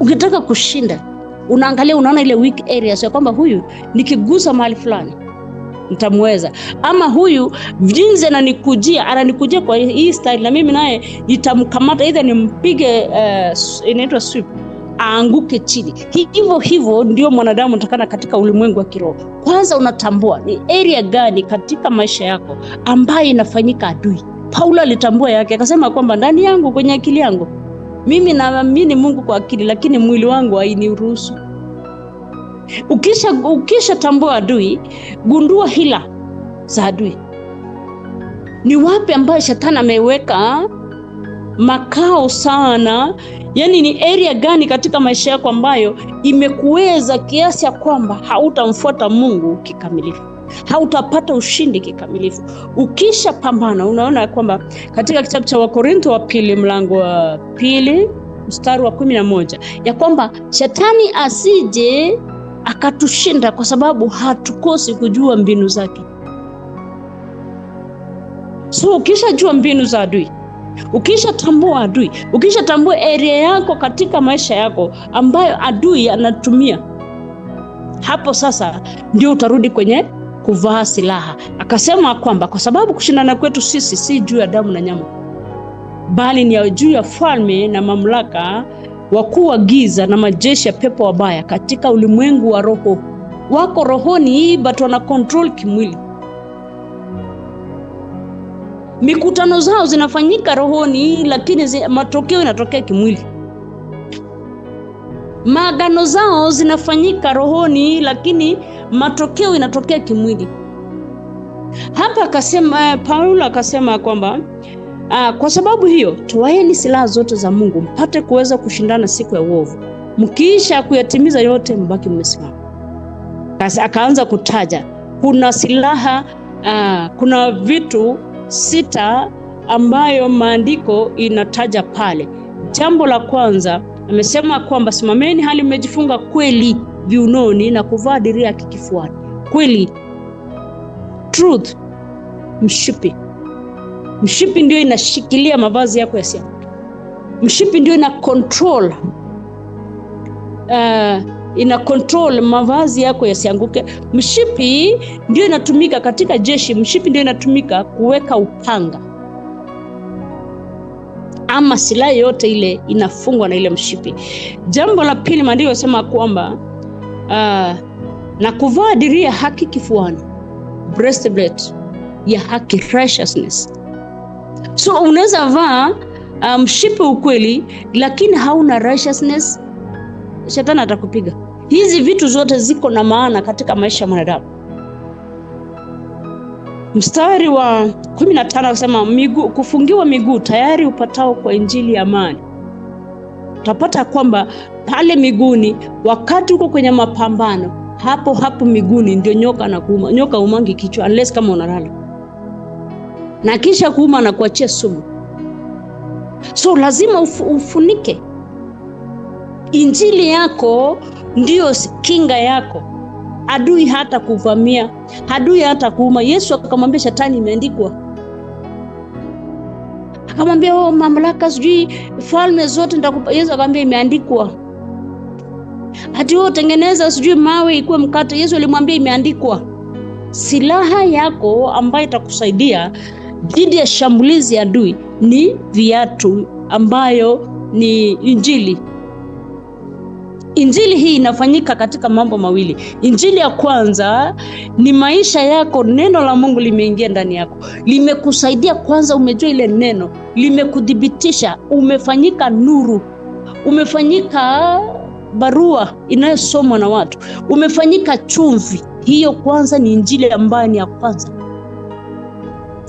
Ukitaka kushinda, unaangalia, unaona ile weak areas ya kwamba huyu nikigusa mahali fulani nitamweza, ama huyu jinsi ananikujia kwa hii style, na mimi naye nitamkamata, either nimpige inaitwa sweep, aanguke chini. Hivyo ndio mwanadamu unatakana katika ulimwengu wa kiroho. Kwanza unatambua ni area gani katika maisha yako ambayo inafanyika adui. Paulo alitambua yake, akasema kwamba ndani yangu, kwenye akili yangu, mimi naamini Mungu kwa akili, lakini mwili wangu hainiruhusu. Ukisha tambua adui, gundua hila za adui. Ni wapi ambayo shetani ameweka makao sana? Yani ni area gani katika maisha yako ambayo imekuweza kiasi ya kwamba hautamfuata Mungu kikamilifu, hautapata ushindi kikamilifu? Ukisha pambana, unaona kwamba katika kitabu cha Wakorintho wa pili mlango wa 2 mstari wa 11 ya kwamba shetani asije akatushinda kwa sababu hatukosi kujua mbinu zake. So ukishajua mbinu za adui, ukishatambua adui, ukishatambua area yako katika maisha yako ambayo adui anatumia, hapo sasa ndio utarudi kwenye kuvaa silaha. Akasema kwamba kwa sababu kushindana kwetu sisi si juu ya damu na nyama, bali ni juu ya falme na mamlaka, wakuu wa giza na majeshi ya pepo wabaya katika ulimwengu wa roho. Wako rohoni, but wana control kimwili. Mikutano zao zinafanyika rohoni, lakini matokeo yanatokea kimwili. Maagano zao zinafanyika rohoni, lakini matokeo yanatokea kimwili. Hapa Paulo akasema kwamba kwa sababu hiyo toaeni silaha zote za Mungu mpate kuweza kushindana siku ya uovu. Mkiisha kuyatimiza yote, mbaki mmesimama. Akaanza kutaja kuna silaha, kuna vitu 6 ambayo maandiko inataja pale. Jambo la kwanza amesema kwamba simameni hali mmejifunga kweli viunoni na kuvaa diria ya kifuani. Kweli, truth, mshipi ndio inashikilia mavazi yako ya siasa. Mshipi ndio ina control mavazi yako yasianguke. Mshipi ndio inatumika katika jeshi. Mshipi ndio inatumika kuweka upanga ama silaha yote ile inafungwa na ile mshipi. Jambo la pili, maandiko yanasema kwamba na kuvaa diria ya haki kifuani, breastplate ya haki, righteousness. So unaweza vaa mshipi ukweli, lakini hauna righteousness, shetani atakupiga. Hizi vitu zote ziko na maana katika maisha ya mwanadamu. Mstari wa 15 anasema kufungiwa miguu tayari upatao kwa injili ya amani. Utapata kwamba pale miguuni, wakati uko kwenye mapambano, hapo miguuni ndio nyoka anakuuma. Nyoka umangi kichwa unless kama unalala, na kisha kuuma na kuachia sumu. So lazima ufunike. Injili yako ndio kinga yako. Adui hata kuvamia, adui hata kuuma. Yesu akamwambia shetani, imeandikwa. Akamwambia mamlaka sijui falme zote nitakupa. Yesu akamwambia imeandikwa. Hati tengeneza sijui mawe ikuwe mkate. Yesu alimwambia imeandikwa. Silaha yako ambayo itakusaidia dhidi ya shambulizi ya adui ni viatu, ambayo ni injili. Injili hii inafanyika katika mambo mawili. Injili ya kwanza ni maisha yako, neno la Mungu limeingia ndani yako, limekusaidia kwanza, umejua ile neno, limekudhibitisha, umefanyika nuru, umefanyika barua inayosomwa na watu, umefanyika chumvi. Hiyo kwanza ni injili ambayo ni ya kwanza.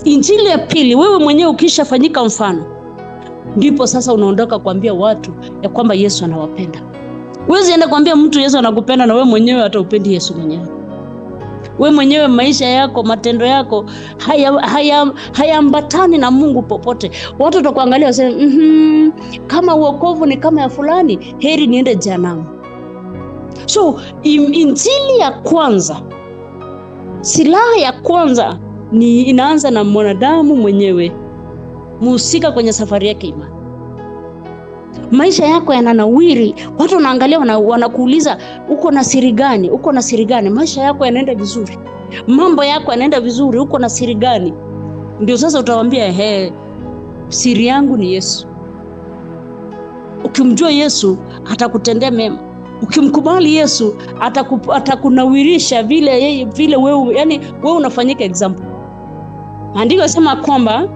Injili ya pili, wewe mwenyewe ukishafanyika mfano, ndipo sasa unaondoka kuambia watu ya kwamba Yesu anawapenda. Huwezi enda kuambia mtu Yesu anakupenda na wewe mwenyewe hata upendi Yesu mwenyewe. We mwenyewe maisha yako, matendo yako hayaambatani na Mungu popote. Watu watakuangalia waseme, kama uokovu ni kama ya fulani, heri niende jehanamu. So injili ya kwanza, silaha ya kwanza ni inaanza na mwanadamu mwenyewe, muhusika kwenye safari yake imani. Maisha yako yananawiri, watu wanaangalia, wanakuuliza uko na siri gani? Uko na siri gani? Maisha yako yanaenda vizuri, mambo yako yanaenda vizuri, uko na siri gani? Ndio sasa utawaambia, siri yangu ni Yesu. Ukimjua Yesu atakutendea mema. Ukimkubali Yesu atakunawirisha vile wewe, yani wewe unafanyika example. Andiko sema kwamba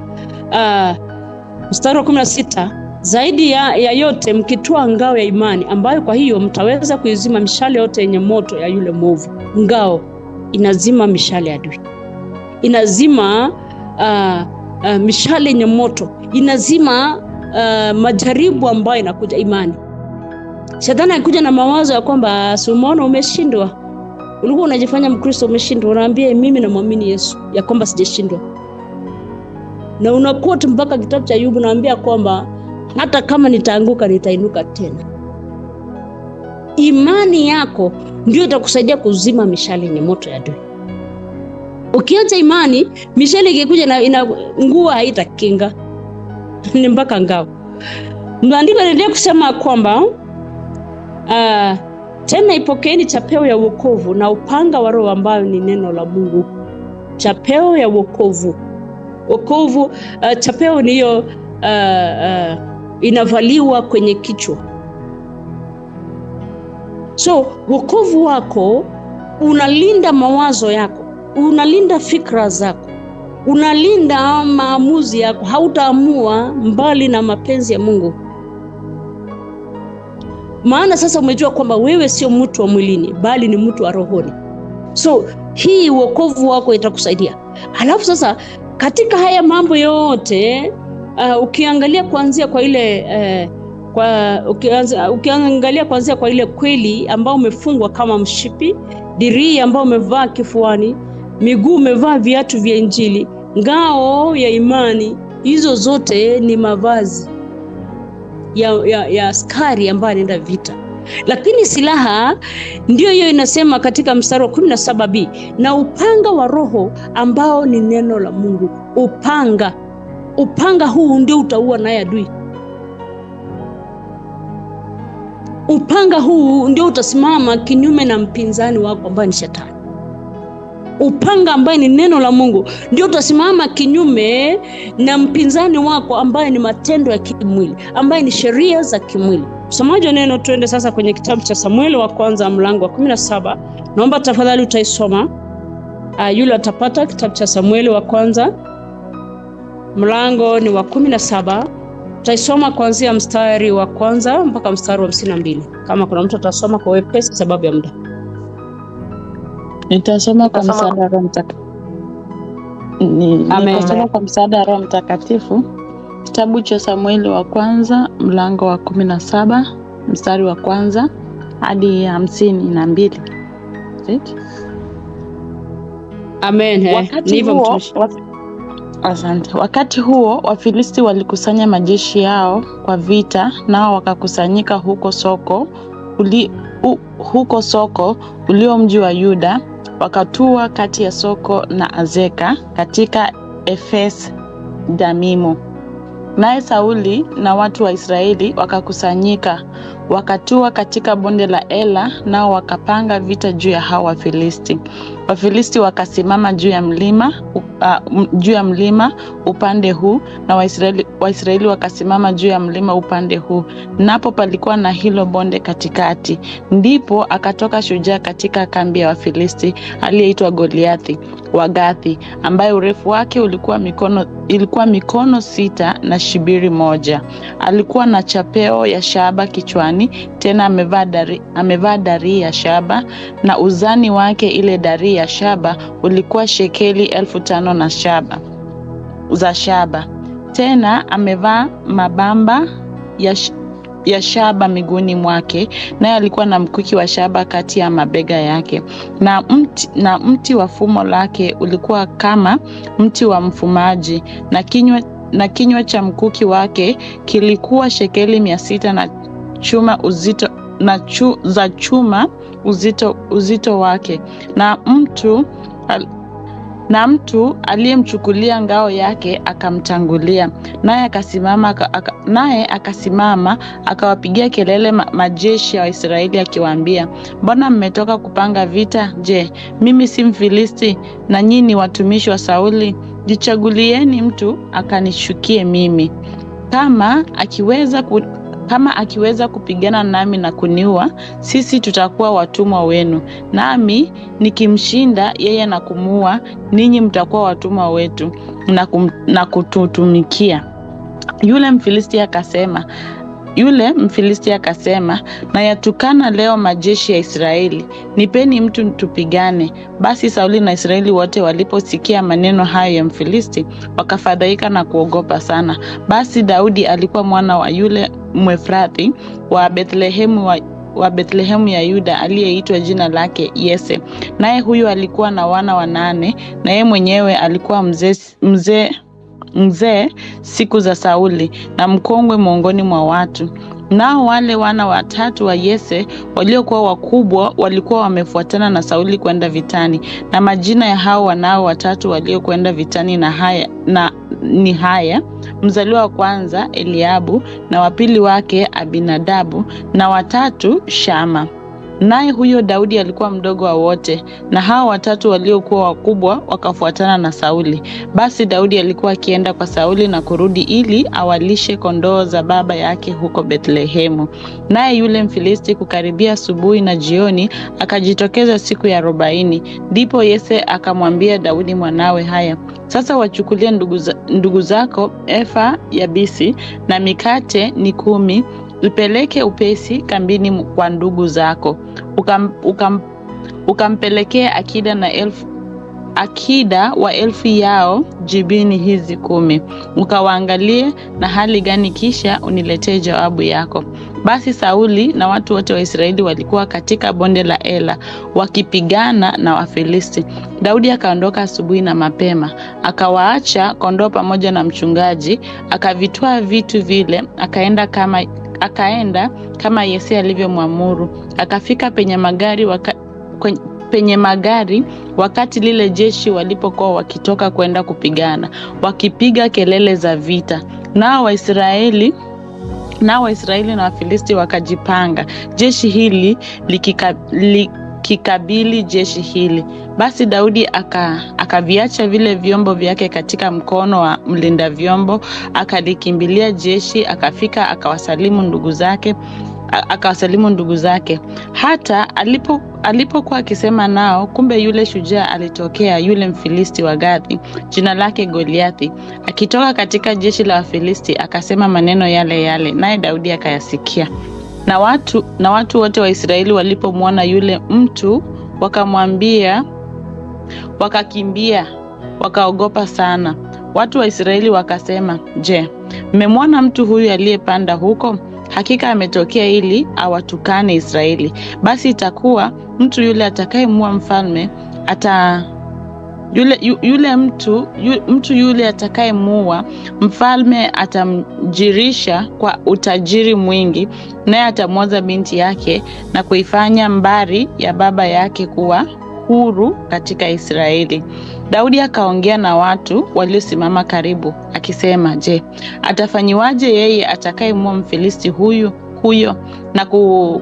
mstari wa 16, zaidi ya yote mkitwaa ngao ya imani, ambayo kwa hiyo mtaweza kuizima mishale yote yenye moto ya yule mwovu. Ngao inazima mishale ya adui, inazima mishale yenye moto, inazima majaribu ambayo inakuja. Imani, Shetani akikuja na mawazo ya kwamba umeona umeshindwa, ulikuwa unajifanya Mkristo umeshindwa, unaambia mimi namwamini Yesu ya kwamba sijashindwa, na unaquote mpaka kitabu cha Ayubu, naambia kwamba hata kama nitaanguka nitainuka tena. Imani yako ndio itakusaidia kuzima mishale yenye moto ya adui. Ukiacha imani, mishale ikikuja na nguo haitakinga, ni mpaka ngao. Maandiko yanaendelea kusema kwamba tena ipokeeni chapeo ya wokovu na upanga wa Roho, ambayo ni neno la Mungu. Chapeo ya wokovu. Chapeo ni hiyo inavaliwa kwenye kichwa. So wokovu wako unalinda mawazo yako, unalinda fikra zako, unalinda maamuzi yako. Hautaamua mbali na mapenzi ya Mungu. Maana sasa umejua kwamba wewe sio mtu wa mwilini, bali ni mtu wa rohoni. So hii wokovu wako itakusaidia. Halafu sasa katika haya mambo yote ukiangalia kuanzia kwa ile ukiangalia kuanzia kwa ile kweli ambao umefungwa kama mshipi, dirii ambao umevaa kifuani, miguu umevaa viatu vya Injili, ngao ya imani, hizo zote ni mavazi ya askari ambaye anaenda vita. Lakini silaha ndio hiyo inasema katika mstari wa 17b, na upanga wa Roho ambao ni neno la Mungu. Upanga huu ndio utaua naye adui. Upanga huu ndio utasimama kinyume na mpinzani wako ambaye ni Shetani. Upanga ambaye ni neno la Mungu ndio utasimama kinyume na mpinzani wako ambaye ni matendo ya kimwili, ambaye ni sheria za kimwili. Msomaji wa neno, tuende sasa kwenye kitabu cha Samueli wa kwanza mlango wa 17. Naomba tafadhali utaisoma. Yule atapata kitabu cha Samueli wa kwanza mlango ni wa 17. Utaisoma kuanzia mstari wa kwanza mpaka mstari wa 52. Kama kuna mtu atasoma kwa wepesi sababu ya muda. Nitasoma kwa msaada wa Roho Mtakatifu. Nitasoma kwa msaada wa Roho Mtakatifu. Kitabu cha Samueli wa kwanza mlango wa 17 mstari wa kwanza hadi 52. Amen. Asante. Wakati huo Wafilisti walikusanya majeshi yao kwa vita, nao wakakusanyika huko Soko ulio mji wa Yuda, wakatua kati ya Soko na Azeka katika Efes Damimu. Naye Sauli na watu wa Israeli wakakusanyika, wakatua katika bonde la Ela, nao wakapanga vita juu ya hao Wafilisti. Wafilisti wakasimama juu ya mlima upande huu, na Waisraeli wakasimama juu ya mlima upande huu, napo palikuwa na hilo bonde katikati. Ndipo akatoka shujaa katika kambi ya Wafilisti aliyeitwa Goliathi wa Gathi, ambaye urefu wake ilikuwa mikono 6 na shibiri 1. Alikuwa na chapeo ya shaba kichwani, tena amevaa dari ya shaba, na uzani wake ile dari ya shaba ulikuwa shekeli 5,000 za shaba. Tena amevaa mabamba ya shaba miguuni mwake, naye alikuwa na mkuki wa shaba kati ya mabega yake. Na mti wa fumo lake ulikuwa kama mti wa mfumaji, na kinywa cha mkuki wake kilikuwa shekeli 600 za chuma uzito wake. Na mtu aliyemchukulia ngao yake akamtangulia, naye akasimama akawapigia kelele majeshi ya Waisraeli akiwaambia, mbona mmetoka kupanga vita? Je, mimi si Mfilisti na nyinyi watumishi wa Sauli? Jichagulieni mtu akanishukie mimi. Kama akiweza kupigana nami na kuniua, sisi tutakuwa watumwa wenu, nami nikimshinda yeye na kumuua, ninyi mtakuwa watumwa wetu na kututumikia. Yule Mfilisti akasema, na yatukana leo majeshi ya Israeli, nipeni mtu tupigane. Basi Sauli na Israeli wote waliposikia maneno hayo ya Mfilisti, wakafadhaika na kuogopa sana. Basi Daudi alikuwa mwana wa yule Mwefrathi wa Bethlehemu ya Yuda aliyeitwa jina lake Yese. Naye huyu alikuwa na wana 8, na yeye mwenyewe alikuwa mzee siku za Sauli na mkongwe miongoni mwa watu. Nao wale wana 3 wa Yese waliokuwa wakubwa walikuwa wamefuatana na Sauli kwenda vitani, na majina ya hao wanao 3 waliokwenda vitani ni haya: mzaliwa wa kwanza Eliabu, na wa pili wake Abinadabu, na wa 3 Shama. Naye huyo Daudi alikuwa mdogo wa wote, na hao 3 waliokuwa wakubwa wakafuatana na Sauli. Basi Daudi alikuwa akienda kwa Sauli na kurudi ili awalishe kondoo za baba yake huko Bethlehemu. Naye yule Mfilisti kukaribia asubuhi na jioni akajitokeza siku ya 40. Ndipo Yese akamwambia Daudi mwanawe, haya sasa wachukulie ndugu zako efa ya bisi na mikate ni 10, ipeleke upesi kambini kwa ndugu zako. Ukampelekea akida wa 1000 yao jibini hizi 10. Ukawaangalie na hali gani, kisha uniletee jawabu yako. Basi Sauli na watu wote wa Israeli walikuwa katika bonde la Ela wakipigana na Wafilisti. Daudi akaondoka asubuhi na mapema, akawaacha kondoo pamoja na mchungaji, akavitoa vitu vile, akaenda kama Yese alivyomwamuru. Akafika penye magari wakati lile jeshi walipokuwa wakitoka kwenda kupigana, wakipiga kelele za vita. Nao Waisraeli na Wafilisti wakajipanga, jeshi hili likikabili jeshi hili. Basi Daudi akaviacha vile vyombo vyake katika mkono wa mlinda vyombo, akalikimbilia jeshi, akafika akawasalimu ndugu zake. Hata alipokuwa akisema nao, kumbe yule shujaa alitokea, yule Mfilisti wa Gathi, jina lake Goliathi, akitoka katika jeshi la Wafilisti, akasema maneno yale yale, naye Daudi akayasikia. Na watu wote wa Israeli walipomwona yule mtu wakakimbia, wakaogopa sana. Watu wa Israeli wakasema, je, mmemwona mtu huyu aliyepanda huko? Hakika ametokea ili awatukane Israeli. Basi itakuwa mtu yule atakayemua mfalme mtu yule atakayemua mfalme atamjirisha kwa utajiri mwingi, naye atamwoza binti yake na kuifanya mbari ya baba yake kuwa huru katika Israeli. Daudi akaongea na watu waliosimama karibu akisema, je, atafanyiwaje yeye atakayemua Mfilisti huyo na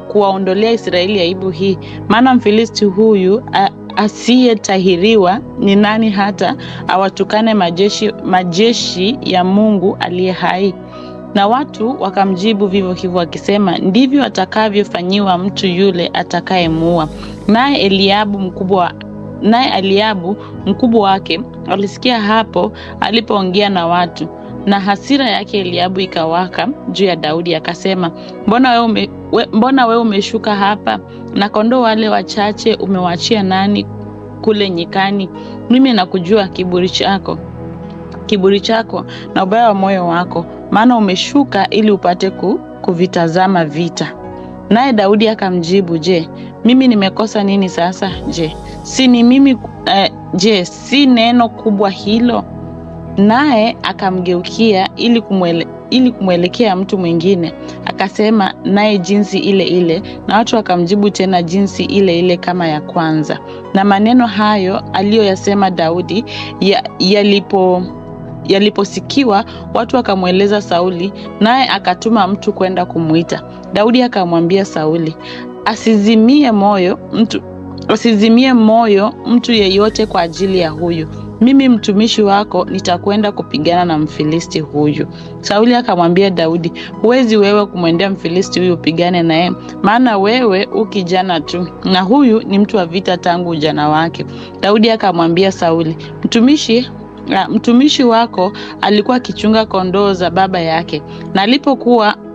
kuwaondolea Israeli aibu hii? Maana Mfilisti huyu asiyetahiriwa ni nani hata awatukane majeshi ya Mungu aliye hai? Na watu wakamjibu vivyo hivyo wakisema, ndivyo atakavyofanyiwa mtu yule atakayemuua. Naye Eliabu mkubwa wake alisikia hapo alipoongea na watu, na hasira yake Eliabu ikawaka juu ya Daudi, akasema, mbona wewe umeshuka hapa, na kondoo wale wachache umewachia nani kule nyikani? Mimi nakujua kiburi chako na ubaya wa moyo wako, maana umeshuka ili upate kuvitazama vita. Naye Daudi akamjibu, je, mimi nimekosa nini sasa? Si neno kubwa hilo? Naye akamgeukia ili kumwelekea mtu mwingine, akasema naye jinsi ile ile, na watu wakamjibu tena jinsi ile ile kama ya kwanza. Na maneno hayo aliyoyasema Daudi yaliposikiwa, watu wakamweleza Sauli, naye akatuma mtu kwenda kumuita. Daudi akamwambia Sauli, asizimie moyo mtu yeyote kwa ajili ya huyu. Mimi mtumishi wako nitakwenda kupigana na Mfilisti huyu. Sauli akamwambia Daudi, huwezi wewe kumwendea Mfilisti huyu upigane naye, maana wewe ukijana tu, na huyu ni mtu wa vita tangu ujana wake. Daudi akamwambia Sauli, mtumishi wako alikuwa akichunga kondoo za baba yake, na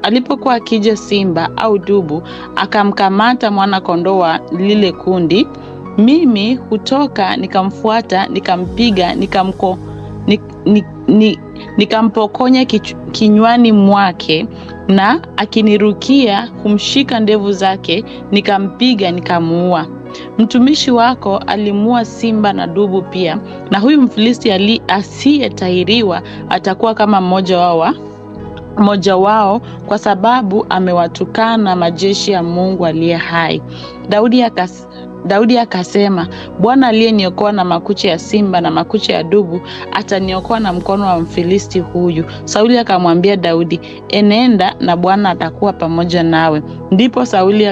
alipokuwa akija simba au dubu akamkamata mwana kondoo wa lile kundi, mimi hutoka nikamfuata, nikampiga, nikampokonya kinywani mwake, na akinirukia humshika ndevu zake, nikampiga, nikamuua. Mtumishi wako alimuua simba na dubu pia, na huyu Mfilisti asiyetahiriwa atakuwa kama mmoja wao, kwa sababu amewatukana majeshi ya Mungu aliye hai. Daudi akasema, Bwana aliyeniokoa na makucha ya simba na makucha ya dubu ataniokoa na mkono wa Mfilisti huyu. Sauli akamwambia Daudi, enenda na Bwana atakuwa pamoja nawe. Ndipo Sauli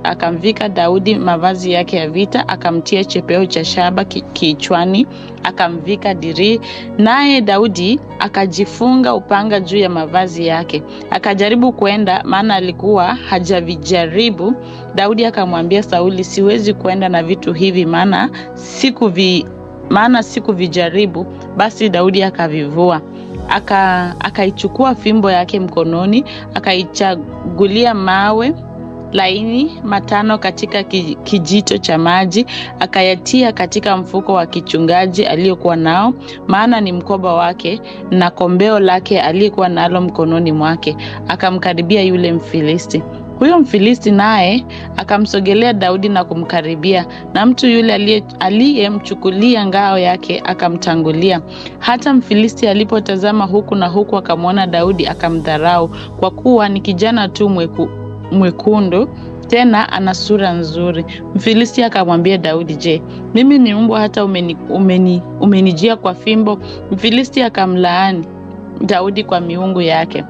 akamvika Daudi mavazi yake ya vita, akamtia chepeo cha shaba kichwani, akamvika dirii, naye Daudi akajifunga upanga juu ya mavazi yake. Akajaribu kwenda, maana alikuwa hajavijaribu. Daudi akamwambia Sauli, siwezi kwenda na vitu hivi, maana sikuvijaribu. Basi Daudi akavivua. Akaichukua fimbo yake mkononi, akaichagulia mawe laini 5 katika kijito cha maji, akayatia katika mfuko wa kichungaji aliyokuwa nao, maana ni mkoba wake, na kombeo lake aliyekuwa nalo mkononi mwake. Akamkaribia yule Mfilisti. Huyo Mfilisti naye akamsogelea Daudi na kumkaribia, na mtu yule aliyemchukulia ngao yake akamtangulia. Hata Mfilisti alipotazama huku na huku, akamwona Daudi, akamdharau, kwa kuwa ni kijana tu mwekundu, tena ana sura nzuri. Mfilisti akamwambia Daudi, je, mimi ni mbwa hata umenijia kwa fimbo? Mfilisti akamlaani Daudi kwa miungu yake.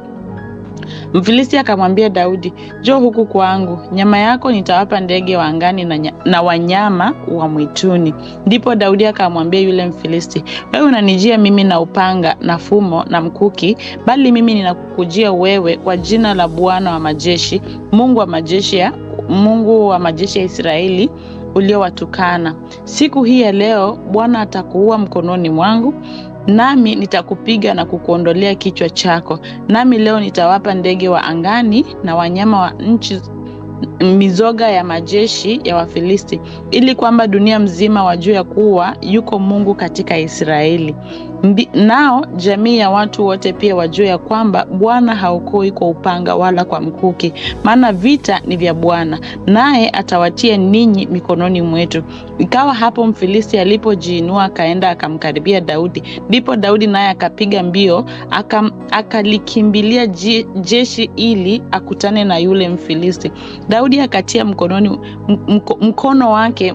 Mfilisti akamwambia Daudi, njoo huku kwangu, nyama yako nitawapa ndege wa angani na wanyama wa mwituni. Ndipo Daudi akamwambia yule Mfilisti, wewe unanijia mimi na upanga na fumo na mkuki, bali mimi ninakukujia wewe kwa jina la Bwana wa majeshi, Mungu wa majeshi ya Israeli uliowatukana. Siku hii ya leo Bwana atakuua mkononi mwangu, nami nitakupiga na kukuondolea kichwa chako. Nami leo nitawapa ndege wa angani na wanyama wa nchi, mizoga ya majeshi ya Wafilisti, ili kwamba dunia mzima wajue ya kuwa yuko Mungu katika Israeli. Nao jamii ya watu wote pia wajue ya kwamba Bwana haokoi kwa upanga wala kwa mkuki, maana vita ni vya Bwana, naye atawatia ninyi mikononi mwetu. Ikawa hapo Mfilisti alipojiinua akaenda akamkaribia Daudi, ndipo Daudi naye akapiga mbio akalikimbilia jeshi ili akutane na yule Mfilisti. Daudi akatia mkono wake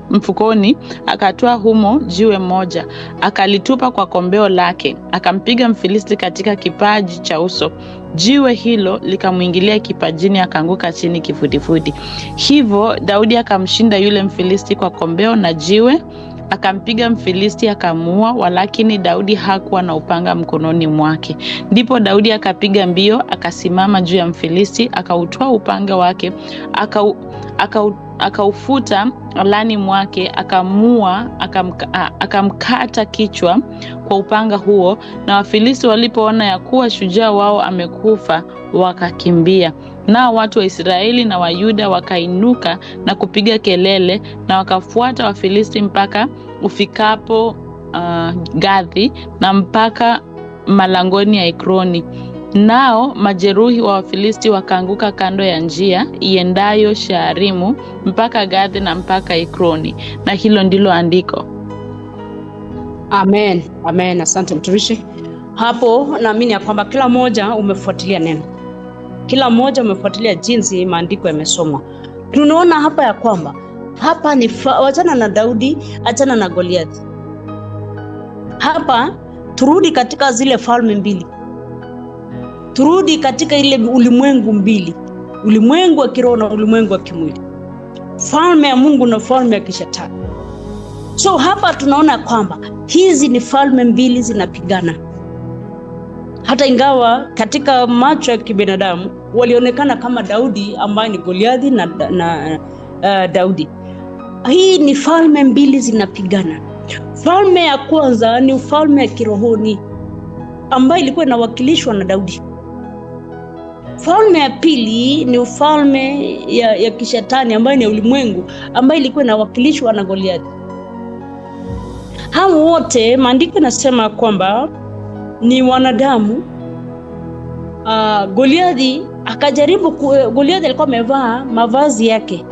mfukoni, akatoa humo jiwe moja, akalitupa kwa kombeo lake, akampiga Mfilisti katika kipaji cha uso. Jiwe hilo likamwingilia kipajini, akaanguka chini kifudifudi. Hivyo Daudi akamshinda yule Mfilisti kwa kombeo na jiwe, akampiga Mfilisti akamuua, walakini Daudi hakuwa na upanga mkononi mwake. Ndipo Daudi akapiga mbio, akasimama juu ya Mfilisti, akautoa upanga wake, akaufuta alani mwake, akamuua, akamkata kichwa kwa upanga huo. Na Wafilisti walipoona ya kuwa shujaa wao amekufa, wakakimbia. Nao watu wa Israeli na wa Yuda wakainuka na kupiga kelele, na wakafuata Wafilisti mpaka ufikapo Gathi, na mpaka malangoni ya Ekroni. Nao majeruhi wa Wafilisti wakaanguka kando ya njia iendayo Shaarimu mpaka Gathi na mpaka Ekroni. Na hilo ndilo andiko. Amen. Amen. Asante mtumishi. Hapo naamini ya kwamba kila mmoja umefuatilia neno. Kila mmoja umefuatilia jinsi maandiko yamesomwa. Tunaona hapa ya kwamba hapa ni wachana na Daudi, achana na Goliathi. Hapa turudi katika zile falme mbili. Turudi katika ile ulimwengu mbili. Ulimwengu wa kiroho na ulimwengu wa kimwili. Falme ya Mungu na falme ya kishetani. So hapa tunaona kwamba hizi ni falme mbili zinapigana. Hata ingawa katika macho ya kibinadamu walionekana kama Daudi ambaye ni Goliathi na Daudi. Hii ni falme mbili zinapigana. Falme ya kwanza ni ufalme ya kirohoni ambayo ilikuwa inawakilishwa na Daudi. Falme ya pili ni ufalme ya kishetani ambayo ni ulimwengu ambayo ilikuwa inawakilishwa na Goliathi. Hao wote maandiko yanasema kwamba ni wanadamu. Goliathi akajaribu Goliathi alikuwa amevaa mavazi yake.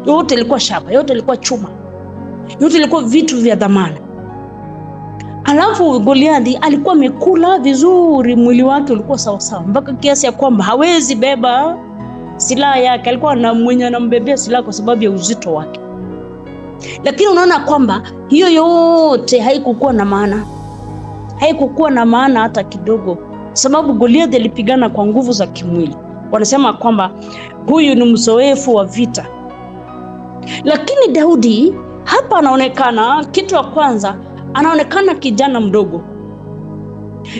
Yote ilikuwa shaba, yote ilikuwa chuma. Yote ilikuwa vitu vya dhamana. Alafu Goliathi alikuwa amekula vizuri, mwili wake ulikuwa sawa sawa mpaka kiasi ya kwamba hawezi beba silaha yake. Alikuwa na mwenye anambebea silaha kwa sababu ya uzito wake. Lakini unaona kwamba hiyo yote haikukuwa na maana. Haikukuwa na maana hata kidogo, sababu Goliathi alipigana kwa nguvu za kimwili. Wanasema kwamba huyu ni mzoefu wa vita. Lakini Daudi hapa anaonekana, kitu ya kwanza anaonekana kijana mdogo.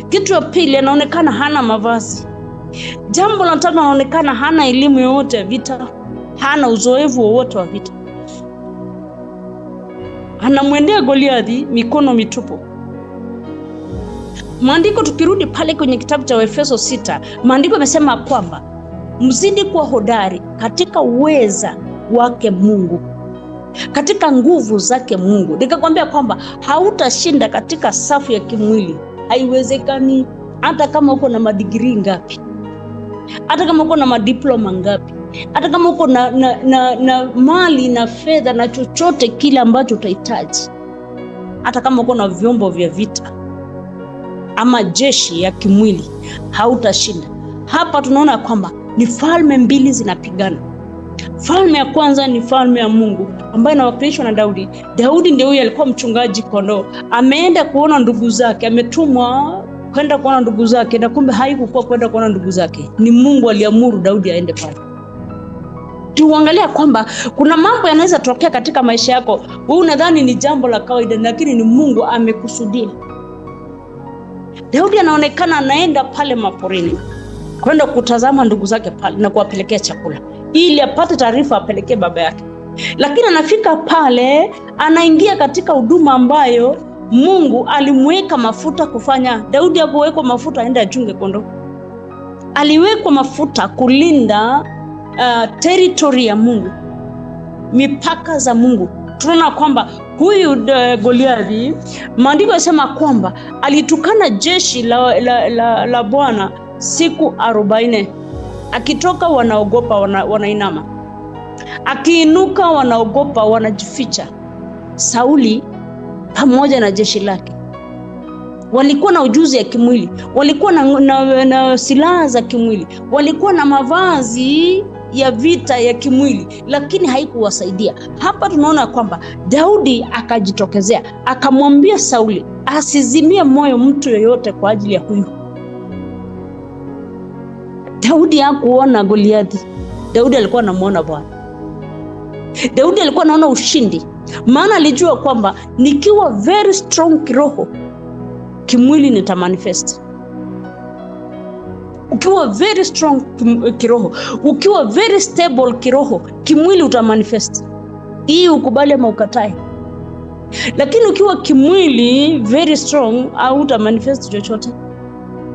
Kitu ya pili anaonekana hana mavazi. Jambo la tatu anaonekana hana elimu yoyote ya vita, hana uzoefu wowote wa vita. Anamwendea Goliathi mikono mitupu. Maandiko tukirudi pale kwenye kitabu cha Efeso 6, maandiko yamesema kwamba mzidi kuwa hodari katika uweza wake Mungu, katika nguvu zake Mungu. Nikakwambia kwamba hautashinda katika safu ya kimwili. Haiwezekani, hata kama uko na madigrii ngapi, hata kama uko na madiploma ngapi, hata kama uko na mali na fedha na chochote kile ambacho utahitaji, hata kama uko na vyombo vya vita ama jeshi ya kimwili, hautashinda. Hapa tunaona kwamba ni falme mbili zinapigana. Falme ya kwanza ni falme ya Mungu ambayo inawakilishwa na Daudi. Daudi ndiye huyo alikuwa mchungaji kondoo. Ameenda kuona ndugu zake, ametumwa kwenda kuona ndugu zake, na kumbe haikuwa kwenda kuona ndugu zake. Ni Mungu aliamuru Daudi aende pale. Tuangalia kwamba kuna mambo yanaweza tokea katika maisha yako. Wewe unadhani ni jambo la kawaida, lakini ni Mungu amekusudia. Daudi anaonekana anaenda pale maporini kwenda kutazama ndugu zake pale na kuwapelekea chakula ili apate taarifa apelekee baba yake. Lakini anafika pale, anaingia katika huduma ambayo Mungu alimweka mafuta kufanya. Daudi alipowekwa mafuta aende achunge kondoo. Aliwekwa mafuta kulinda territory ya Mungu, mipaka za Mungu. Tunaona kwamba huyu Goliathi, maandiko yanasema kwamba alitukana jeshi la Bwana siku 40. Akitoka wanaogopa, wanainama. Akiinuka wanaogopa, wanajificha. Sauli pamoja na jeshi lake walikuwa na ujuzi ya kimwili, walikuwa na silaha za kimwili, walikuwa na mavazi ya vita ya kimwili, lakini haikuwasaidia. Hapa tunaona kwamba Daudi akajitokezea, akamwambia Sauli asizimie moyo mtu yoyote kwa ajili ya huyu. Daudi hakuona Goliathi. Daudi alikuwa anamuona Bwana. Daudi alikuwa anaona ushindi, maana alijua kwamba nikiwa very strong kiroho, kimwili nitamanifest. Ukiwa very strong kiroho, ukiwa very stable kiroho, kimwili utamanifest. Hii ukubali ama ukatae. Lakini ukiwa kimwili very strong, au utamanifest chochote.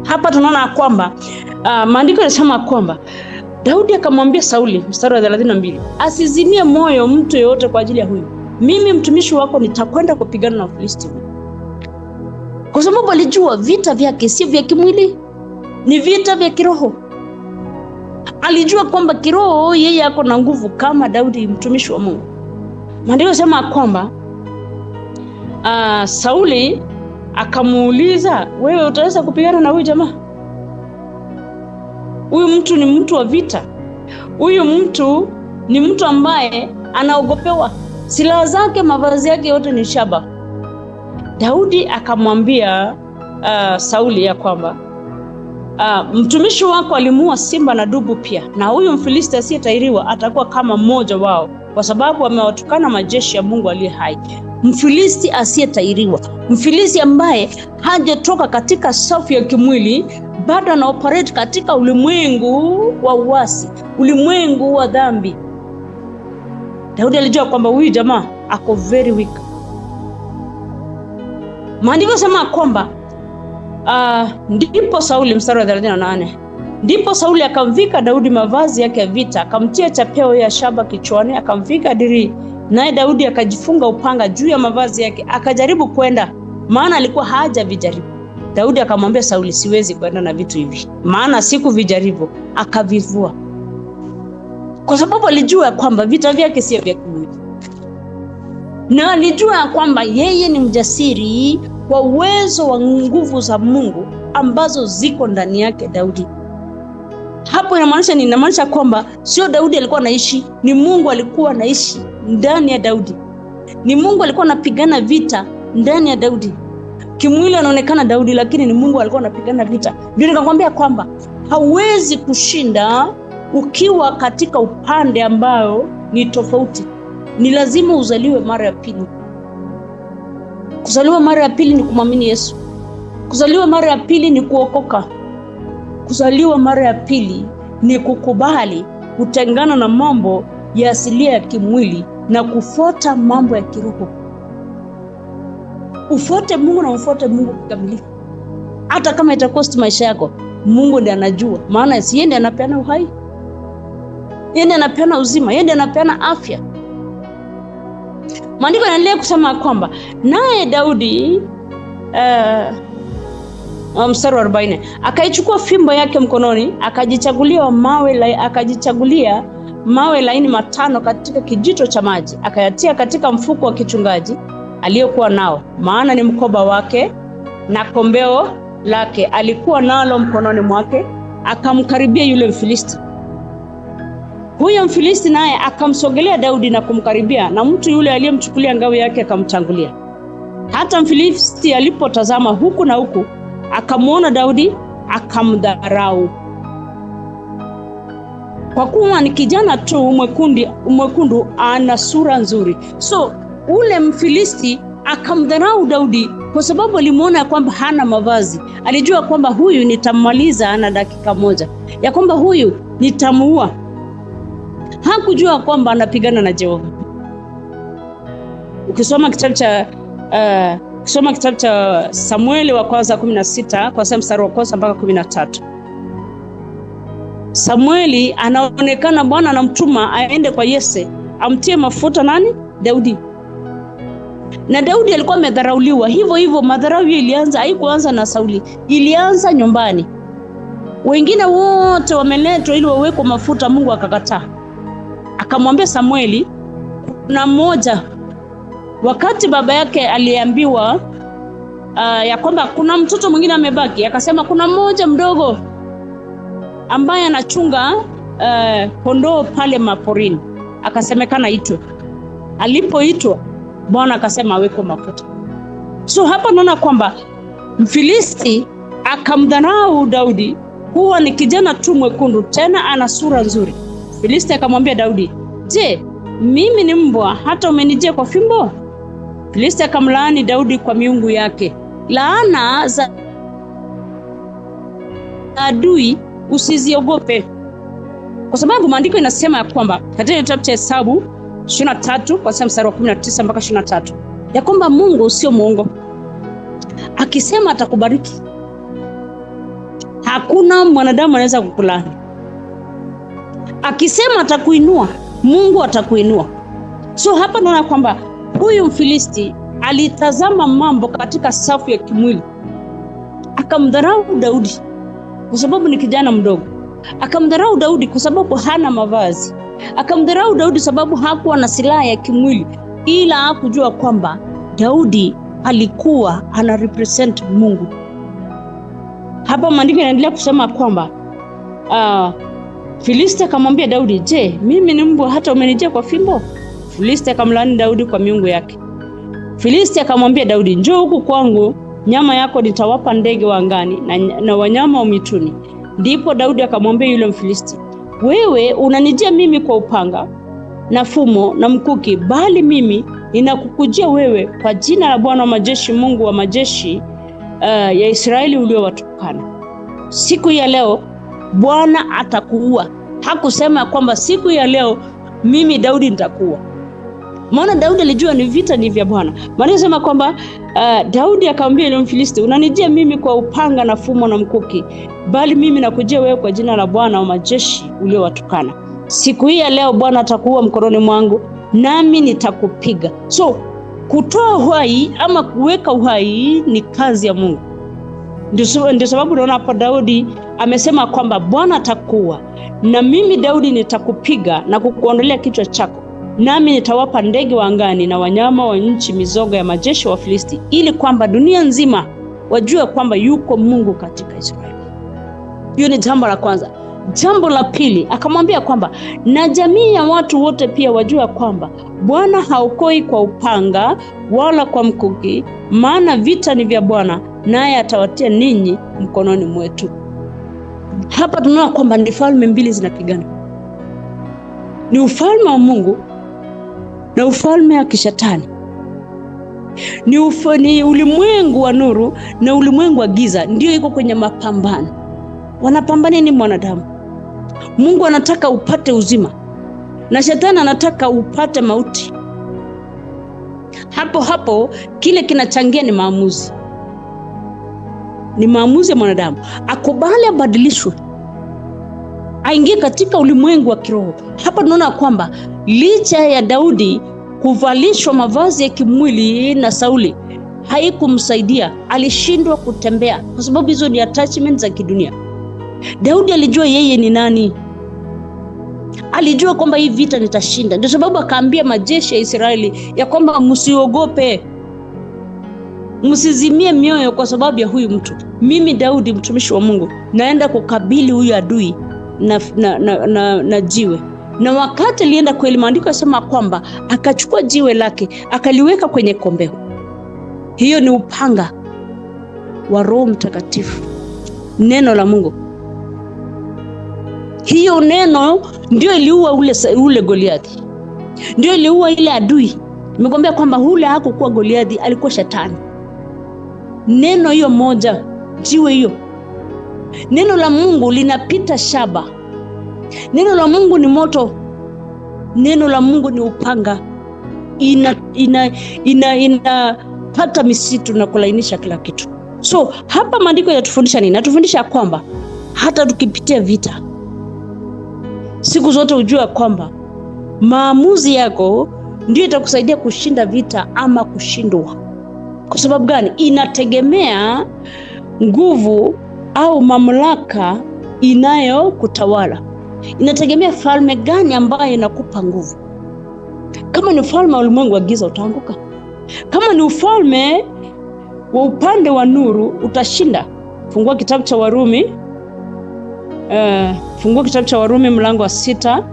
Hapa tunaona kwamba maandiko yanasema kwamba Daudi akamwambia Sauli, mstari wa 32, asizimie moyo mtu yeyote kwa ajili ya huyu. Mimi mtumishi wako nitakwenda kupigana na Wafilisti. Kwa sababu alijua vita vyake si vya kimwili, ni vita vya kiroho. Alijua kwamba kiroho yeye ako na nguvu kama Daudi mtumishi wa Mungu. Maandiko sema kwamba Sauli akamuuliza, wewe utaweza kupigana na huyu jamaa? Huyu mtu ni mtu wa vita. Huyu mtu ni mtu ambaye anaogopewa. Silaha zake, mavazi yake yote ni shaba. Daudi akamwambia Sauli ya kwamba mtumishi wako alimuua simba na dubu pia, na huyu Mfilisti asiyetahiriwa atakuwa kama mmoja wao, kwa sababu amewatukana majeshi ya Mungu aliye hai. Mfilisti asiyetahiriwa, Mfilisti ambaye hajatoka katika safu ya kimwili, bado ana operate katika ulimwengu wa uasi, ulimwengu wa dhambi. Daudi alijua kwamba huyu jamaa ako very weak. Maandiko sema kwamba ndipo Sauli, mstari wa 38, ndipo Sauli akamvika Daudi mavazi yake ya vita, akamtia chapeo ya shaba kichwani, akamvika dirii, naye Daudi akajifunga upanga juu ya mavazi yake, akajaribu kwenda, maana alikuwa hajavijaribu. Daudi akamwambia Sauli, siwezi kwenda na vitu hivi, maana sikuvijaribu. Akavivua, kwa sababu alijua kwamba vita vyake sio vya kimwili, na alijua kwamba yeye ni mjasiri kwa uwezo wa nguvu za Mungu ambazo ziko ndani yake Daudi. Hapo inamaanisha kwamba sio Daudi alikuwa anaishi, ni Mungu alikuwa anaishi ndani ya Daudi. Ni Mungu alikuwa anapigana vita ndani ya Daudi. Kimwili anaonekana Daudi, lakini ni Mungu alikuwa anapigana vita. Ndio nikakwambia kwamba hauwezi kushinda ukiwa katika upande ambao ni tofauti. Ni lazima uzaliwe mara ya pili. Kuzaliwa mara ya pili ni kumwamini Yesu. Kuzaliwa mara ya pili ni kuokoka. Kuzaliwa mara ya pili ni kukubali kutengana na mambo ya asilia ya kimwili na kufuata mambo ya kiroho. Ufuate Mungu na ufuate Mungu kikamilifu. Hata kama itakost maisha yako, Mungu ndiye anajua, maana yeye ndiye anapeana uhai. Yeye ndiye anapeana uzima, yeye ndiye anapeana afya. Maandiko yanaendelea kusema kwamba naye Daudi mstari wa 40, akaichukua fimbo yake mkononi, akajichagulia mawe laini 5 katika kijito cha maji, akayatia katika mfuko wa kichungaji aliyokuwa nao, maana ni mkoba wake, na kombeo lake alikuwa nalo mkononi mwake. Akamkaribia yule Mfilisti. Huyo Mfilisti naye akamsogelea Daudi na kumkaribia, na mtu yule aliyemchukulia ngao yake akamtangulia. Hata Mfilisti alipotazama huku na huku, akamwona Daudi, akamdharau, kwa kuwa ni kijana tu mwekundu, ana sura nzuri. So ule Mfilisti akamdharau Daudi kwa sababu alimuona kwamba hana mavazi. Alijua kwamba huyu nitamaliza na dakika moja, ya kwamba huyu nitamuua. Hakujua kwamba anapigana na Jehova. Ukisoma kitabu cha Samueli wa kwanza 16 kwa mstari wa kwanza mpaka 13. Samueli anaonekana Bwana anamtuma aende kwa Yese amtie mafuta nani? Daudi. Na Daudi alikuwa amedharauliwa. Hivyo madharau ilianza, haikuanza na Sauli, ilianza nyumbani. Wengine wote wameletwa ili wawekwe mafuta, Mungu akakataa. Akamwambia Samueli, kuna mmoja, wakati baba yake aliambiwa ya kwamba kuna mtoto mwingine amebaki, akasema kuna mmoja mdogo ambaye anachunga kondoo pale maporini, akasemekana itwe. Alipoitwa, Bwana akasema awekwe mafuta. So hapa naona kwamba Mfilisti akamdharau Daudi, huwa ni kijana tu mwekundu, tena ana sura nzuri. Filisti akamwambia Daudi, je, mimi ni mbwa hata umenijia kwa fimbo? Filisti akamlaani Daudi kwa miungu yake. Laana za adui usiziogope, kwa sababu maandiko inasema ya kwamba katika kitabu cha Hesabu 23 kwa mstari wa 19 mpaka 23, ya kwamba Mungu sio muongo. Akisema atakubariki, hakuna mwanadamu anaweza kukulaani. Akisema atakuinua, Mungu atakuinua. So hapa naona kwamba huyu Mfilisti alitazama mambo katika safu ya kimwili, akamdharau Daudi. kwa sababu ni kijana mdogo. Akamdharau Daudi kwa sababu hana mavazi. Akamdharau Daudi sababu hakuwa na silaha ya kimwili, ila hakujua kwamba Daudi alikuwa ana represent Mungu. Hapa maandiko yanaendelea kusema kwamba Filisti akamwambia Daudi, "Je, mimi ni mbwa hata umenijia kwa fimbo?" Filisti akamlaani Daudi kwa miungu yake. Filisti akamwambia Daudi, "Njoo huku kwangu, nyama yako nitawapa ndege wa angani na wanyama wa mituni." Ndipo Daudi akamwambia yule Mfilisti, "Wewe unanijia mimi kwa upanga na fumo na mkuki, bali mimi ninakukujia wewe kwa jina la Bwana wa majeshi, Mungu wa majeshi ya Israeli uliowatukana. Siku ya leo Bwana atakuua." Hakusema kwamba siku ya leo mimi Daudi nitakuua. Maana Daudi alijua ni vita ni vya Bwana. Maana anasema kwamba Daudi akamwambia yule Mfilisti, "Unanijia mimi kwa upanga na fumo na mkuki, bali mimi nakujia wewe kwa jina la Bwana wa majeshi uliowatukana. Siku hii ya leo Bwana atakuua mkononi mwangu, nami nitakupiga." So kutoa uhai ama kuweka uhai ni kazi ya Mungu. Ndio sababu naona hapa Daudi amesema kwamba Bwana atakuua na mimi Daudi nitakupiga na kukuondolea kichwa chako, nami nitawapa ndege wa angani na wanyama wa nchi mizoga ya majeshi wa Filisti, ili kwamba dunia nzima wajue kwamba yuko Mungu katika Israeli. Hiyo ni jambo la kwanza. Jambo la pili, akamwambia kwamba na jamii ya watu wote pia wajue kwamba Bwana haokoi kwa upanga wala kwa mkuki, maana vita ni vya Bwana, naye atawatia ninyi mkononi mwetu. Hapa tunaona kwamba ni falme mbili zinapigana. Ni ufalme wa Mungu na ufalme wa kishetani. Ni ulimwengu wa nuru na ulimwengu wa giza, ndio iko kwenye mapambano. Wanapambana ni mwanadamu. Mungu anataka upate uzima na shetani anataka upate mauti. Hapo kile kinachangia ni maamuzi. Ni maamuzi ya mwanadamu. Akubali abadilishwe, aingie katika ulimwengu wa kiroho. Hapa tunaona kwamba licha ya Daudi kuvalishwa mavazi ya kimwili na Sauli, haikumsaidia. Alishindwa kutembea kwa sababu hizo ni attachments za kidunia. Daudi alijua yeye ni nani. Alijua kwamba hii vita nitashinda. Ndio sababu akaambia majeshi ya Israeli ya kwamba msiogope, msizimie mioyo kwa sababu ya huyu mtu. Mimi Daudi mtumishi wa Mungu naenda kukabili huyu adui na jiwe. Na wakati alienda kweli, maandiko yasema kwamba akachukua jiwe lake akaliweka kwenye kombeo. Hiyo ni upanga wa Roho Mtakatifu, neno la Mungu. Hiyo neno ndio iliua ule Goliathi. Ndio iliua ile adui. Nimekwambia kwamba ule hakukuwa Goliathi, alikuwa shetani. Neno hiyo moja, jiwe hiyo. Neno la Mungu linapita shaba. Neno la Mungu ni moto. Neno la Mungu ni upanga. Inapata misitu na kulainisha kila kitu. So hapa maandiko yanatufundisha nini? Yanatufundisha kwamba hata tukipitia vita, siku zote ujue kwamba maamuzi yako ndio itakusaidia kushinda vita ama kushindwa. Kwa sababu gani? Inategemea nguvu au mamlaka inayokutawala. Inategemea falme gani ambayo inakupa nguvu. Kama ni ufalme wa ulimwengu wa giza, utaanguka. Kama ni ufalme wa upande wa nuru, utashinda. Fungua kitabu cha Warumi. Fungua kitabu cha Warumi mlango wa 6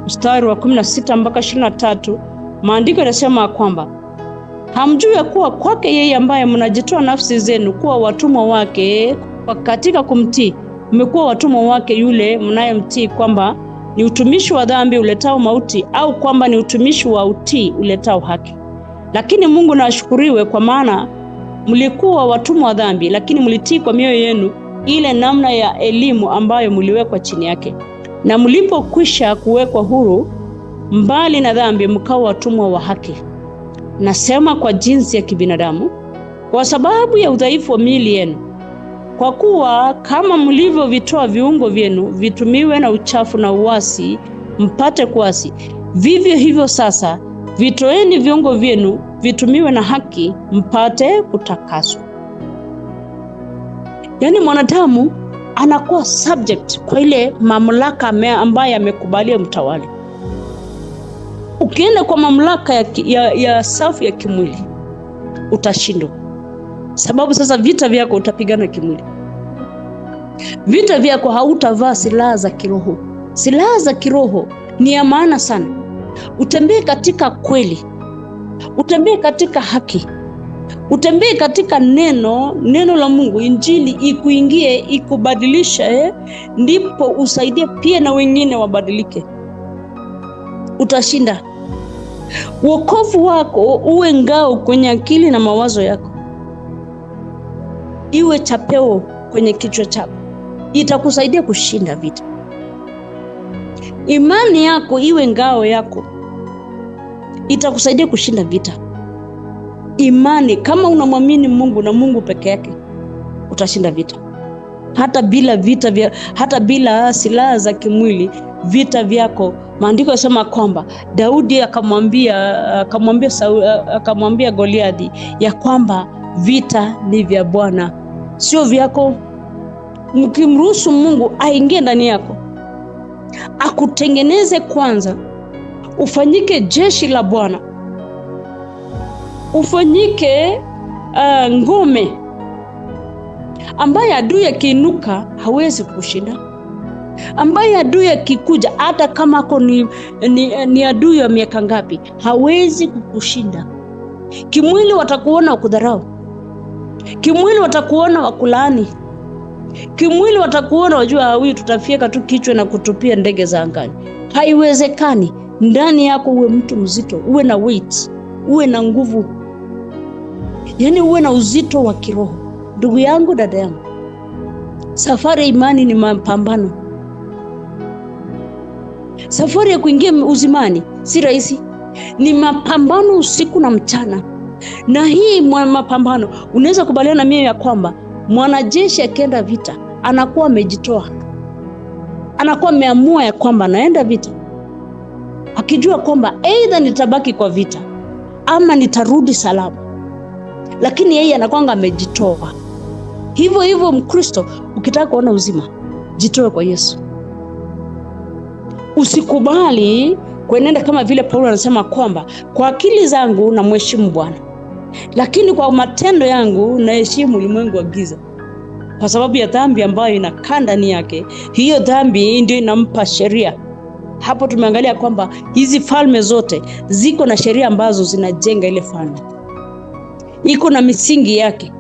mstari wa 16 mpaka 23. Maandiko yanasema kwamba hamjui ya kuwa kwake yeye ambaye mnajitoa nafsi zenu kuwa watumwa wake katika kumtii, mmekuwa watumwa wake yule mnayemtii, kwamba ni utumishi wa dhambi uletao mauti, au kwamba ni utumishi wa utii uletao haki. Lakini Mungu na ashukuriwe, kwa maana mlikuwa watumwa wa dhambi, lakini mlitii kwa mioyo yenu ile namna ya elimu ambayo mliwekwa chini yake. Na mlipokwisha kuwekwa huru mbali na dhambi, mkawa watumwa wa haki. Nasema kwa jinsi ya kibinadamu, kwa sababu ya udhaifu wa miili yenu. Kwa kuwa kama mlivyovitoa viungo vyenu vitumiwe na uchafu na uasi mpate kuasi, vivyo hivyo sasa vitoeni viungo vyenu vitumiwe na haki mpate kutakaswa. Yaani mwanadamu anakuwa subject kwa ile mamlaka ambaye amekubalia mtawali. Ukienda kwa mamlaka ya safu ya kimwili utashindwa, sababu sasa vita vyako utapigana kimwili. Vita vyako hautavaa silaha za kiroho. Silaha za kiroho ni ya maana sana. Utembee katika kweli, utembee katika haki, utembee katika neno la Mungu, injili ikuingie, ikubadilisha, ndipo usaidie pia na wengine wabadilike. Utashinda. Wokovu wako uwe ngao kwenye akili na mawazo yako, iwe chapeo kwenye kichwa chako, itakusaidia kushinda vita. Imani yako iwe ngao yako, itakusaidia kushinda vita. Imani, kama unamwamini Mungu na Mungu peke yake, utashinda vita. Hata bila silaha za kimwili, vita vyako, maandiko yasema kwamba Daudi akamwambia Goliathi ya kwamba vita ni vya Bwana, sio vyako. Mkimruhusu Mungu aingie ndani yako, akutengeneze kwanza, ufanyike jeshi la Bwana, ufanyike ngome ambaye adui akiinuka hawezi kushinda, ambaye adui akikuja hata kama ako ni adui wa miaka ngapi, hawezi kukushinda. Kimwili watakuona wakudharau, kimwili watakuona wakulaani, kimwili watakuona wajua huyu tutafika tu kichwa na kutupia ndege za angani. Haiwezekani. Ndani yako uwe mtu mzito, uwe na weight, uwe na nguvu, yaani uwe na uzito wa kiroho. Ndugu yangu, dada yangu, safari ya imani ni mapambano. Safari ya kuingia uzimani si rahisi, ni mapambano usiku na mchana. Na hii mapambano, unaweza kubaliana na mimi ya kwamba mwanajeshi akienda vita anakuwa amejitoa, anakuwa ameamua ya kwamba anaenda vita akijua kwamba aidha nitabaki kwa vita ama nitarudi salama, lakini yeye anakuwa amejitoa. Hivyo Mkristo, ukitaka kuona uzima, jitoe kwa Yesu. Usikubali kuenenda kama vile Paulo anasema kwamba kwa akili zangu na mheshimu Bwana, lakini kwa matendo yangu naheshimu ulimwengu wa giza, kwa sababu ya dhambi ambayo inakaa ndani yake. Hiyo dhambi ndio inampa sheria. Hapo tumeangalia kwamba hizi falme zote ziko na sheria ambazo zinajenga ile falme, iko na misingi yake,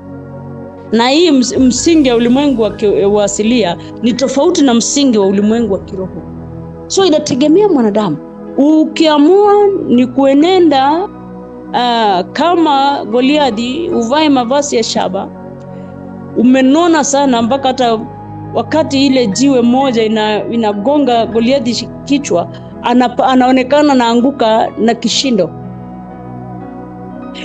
na hii msingi wa ulimwengu wa asilia ni tofauti na msingi wa ulimwengu wa kiroho. So inategemea mwanadamu. Ukiamua ni kuenenda kama Goliathi, uvae mavazi ya shaba, umenona sana mpaka hata wakati ile jiwe moja inagonga Goliathi kichwa, anaonekana naanguka na kishindo.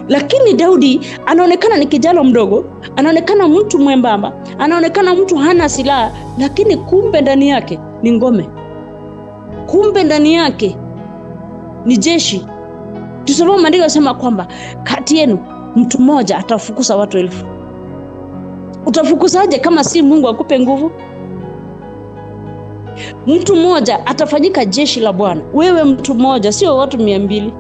Lakini Daudi anaonekana ni kijana mdogo, anaonekana mtu mwembamba, anaonekana mtu hana silaha, lakini kumbe ndani yake ni ngome, kumbe ndani yake ni jeshi. Tusoma maandiko yanasema kwamba kati yenu mtu mmoja atafukuza watu 1000. Utafukuzaje kama si Mungu akupe nguvu? Mtu mmoja atafanyika jeshi la Bwana. Wewe mtu mmoja, sio watu 200.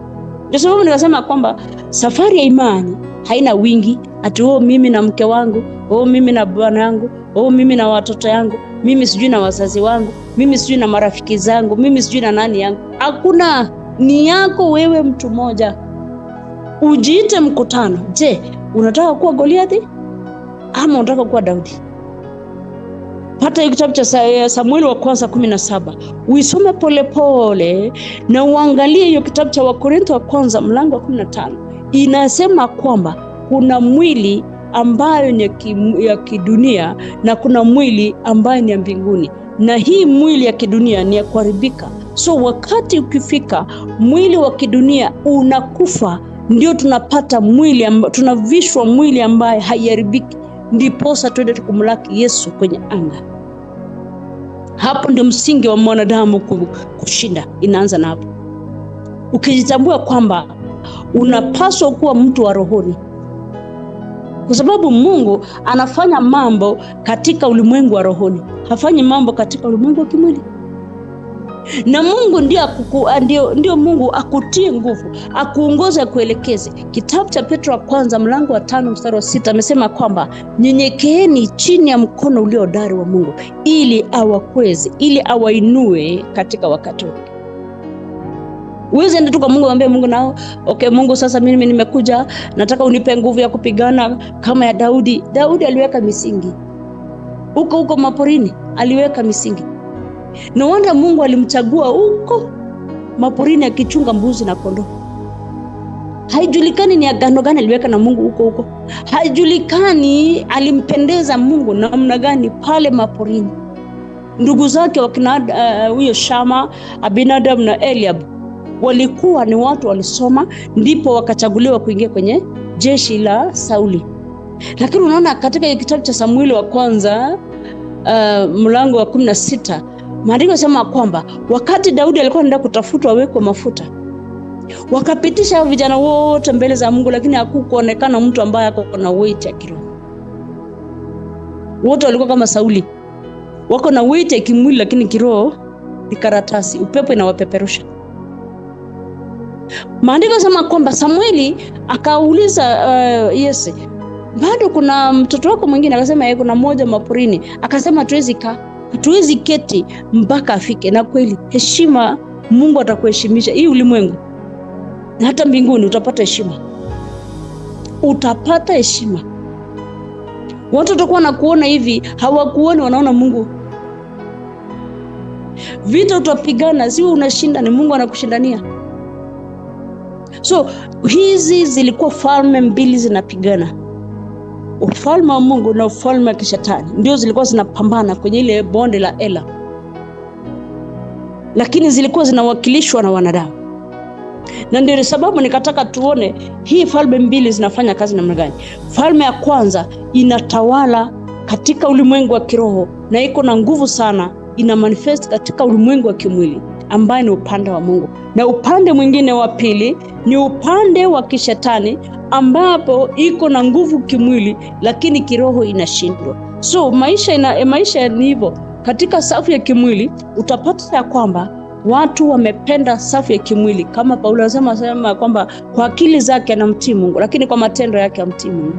Ndio sababu nikasema kwamba safari ya imani haina wingi, ati mimi na mke wangu, mimi na bwana yangu, mimi na watoto yangu, mimi sijui na wazazi wangu, mimi sijui na marafiki zangu, mimi sijui na nani yangu. Hakuna. Ni yako wewe mtu mmoja. Ujiite mkutano. Je, unataka kuwa Goliathi ama unataka kuwa Daudi? Pata hiyo kitabu cha Samueli wa kwanza 17. Uisome polepole na uangalie hiyo kitabu cha Wakorintho wa kwanza mlango wa 15. Inasema kwamba kuna mwili ambayo ni ya kidunia na kuna mwili ambayo ni ya mbinguni. Na hii mwili ya kidunia ni ya kuharibika. So wakati ukifika mwili wa kidunia unakufa, ndio tunapata tunavishwa mwili ambaye haiharibiki, ndiposa tuende kumlaki Yesu kwenye anga. Hapo ndio msingi wa mwanadamu kushinda, inaanza na hapo. Ukijitambua kwamba unapaswa kuwa mtu wa rohoni, kwa sababu Mungu anafanya mambo katika ulimwengu wa rohoni. hafanyi mambo katika ulimwengu wa kimwili. Na Mungu ndio Mungu akutie nguvu, akuongoze, akuelekeze. Kitabu cha Petro wa kwanza mlango wa 5 mstari wa 6 amesema kwamba nyenyekeeni chini ya mkono ulio hodari wa Mungu ili awakweze, ili awainue katika wakati wake. Uweze enda tu kwa Mungu amwambie Mungu nao, okay Mungu, sasa mimi nimekuja, nataka unipe nguvu ya kupigana kama ya Daudi. Daudi aliweka misingi. Huko maporini aliweka misingi. No wonder Mungu alimchagua huko maporini akichunga mbuzi na kondoo. Haijulikani ni agano gani aliweka na Mungu huko. Haijulikani alimpendeza Mungu namna gani pale maporini. Ndugu zake wakina huyo Shama, Abinadab na Eliab walikuwa ni watu walisoma, ndipo wakachaguliwa kuingia kwenye jeshi la Sauli. Lakini unaona katika kitabu cha Samueli wa kwanza mlango wa 16 maandiko yanasema kwamba wakati Daudi alikuwa anaenda kutafutwa awekwe mafuta, wakapitisha vijana wote mbele za Mungu, lakini hakukuonekana mtu ambaye ako na weight ya kiroho. Wote walikuwa kama Sauli, wako na weight ya kimwili, lakini kiroho ni karatasi, upepo inawapeperusha. Maandiko yanasema kwamba Samueli akauliza Yese, bado kuna mtoto wako mwingine? Akasema yeye kuna mmoja maporini. Akasema hatuwezi keti mpaka afike. Na kweli heshima, Mungu atakuheshimisha. Hii ulimwengu na hata mbinguni utapata heshima. Utapata heshima. Watu watakuwa na kuona hivi, hawakuoni, wanaona Mungu. Vita utapigana, si unashinda, ni Mungu anakushindania. So hizi zilikuwa falme mbili zinapigana. Ufalme wa Mungu na ufalme wa kishetani ndio zilikuwa zinapambana kwenye ile bonde la Ela. Lakini zilikuwa zinawakilishwa na wanadamu. Na ndio sababu nikataka tuone hii falme mbili zinafanya kazi namna gani. Falme ya kwanza inatawala katika ulimwengu wa kiroho na iko na nguvu sana, ina manifest katika ulimwengu wa kimwili ambaye ni upande wa Mungu. Na upande mwingine wa pili ni upande wa kishetani ambapo iko na nguvu kimwili lakini kiroho inashindwa. So maisha ni hivyo. Katika safu ya kimwili utapata ya kwamba watu wamependa safu ya kimwili, kama Paulo anasema kwamba kwa akili zake anamtii Mungu, lakini kwa matendo yake hamtii Mungu.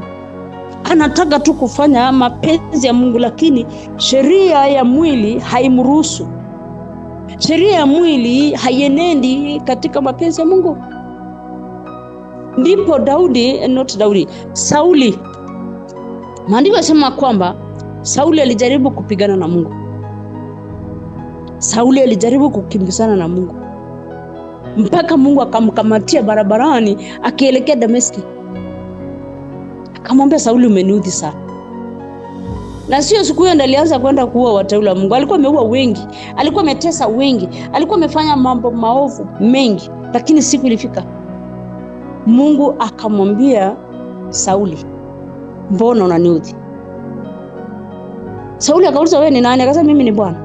Anataka tu kufanya mapenzi ya Mungu, lakini sheria ya mwili haimruhusu. Sheria ya mwili haienendi katika mapenzi ya Mungu. Ndipo Sauli, maandiko yanasema kwamba Sauli alijaribu kupigana na Mungu. Sauli alijaribu kukimbizana na Mungu mpaka Mungu akamkamatia barabarani akielekea Dameski. Akamwambia Sauli, umeniudhi sana. Na sio siku hiyo ndiyo alianza kwenda kuua wateule wa Mungu. Alikuwa ameua wengi, alikuwa ametesa wengi, alikuwa amefanya mambo maovu mengi, lakini siku ilifika Mungu akamwambia Sauli, mbona unaniudhi? Sauli akauliza, wewe ni nani? Akasema, mimi ni Bwana.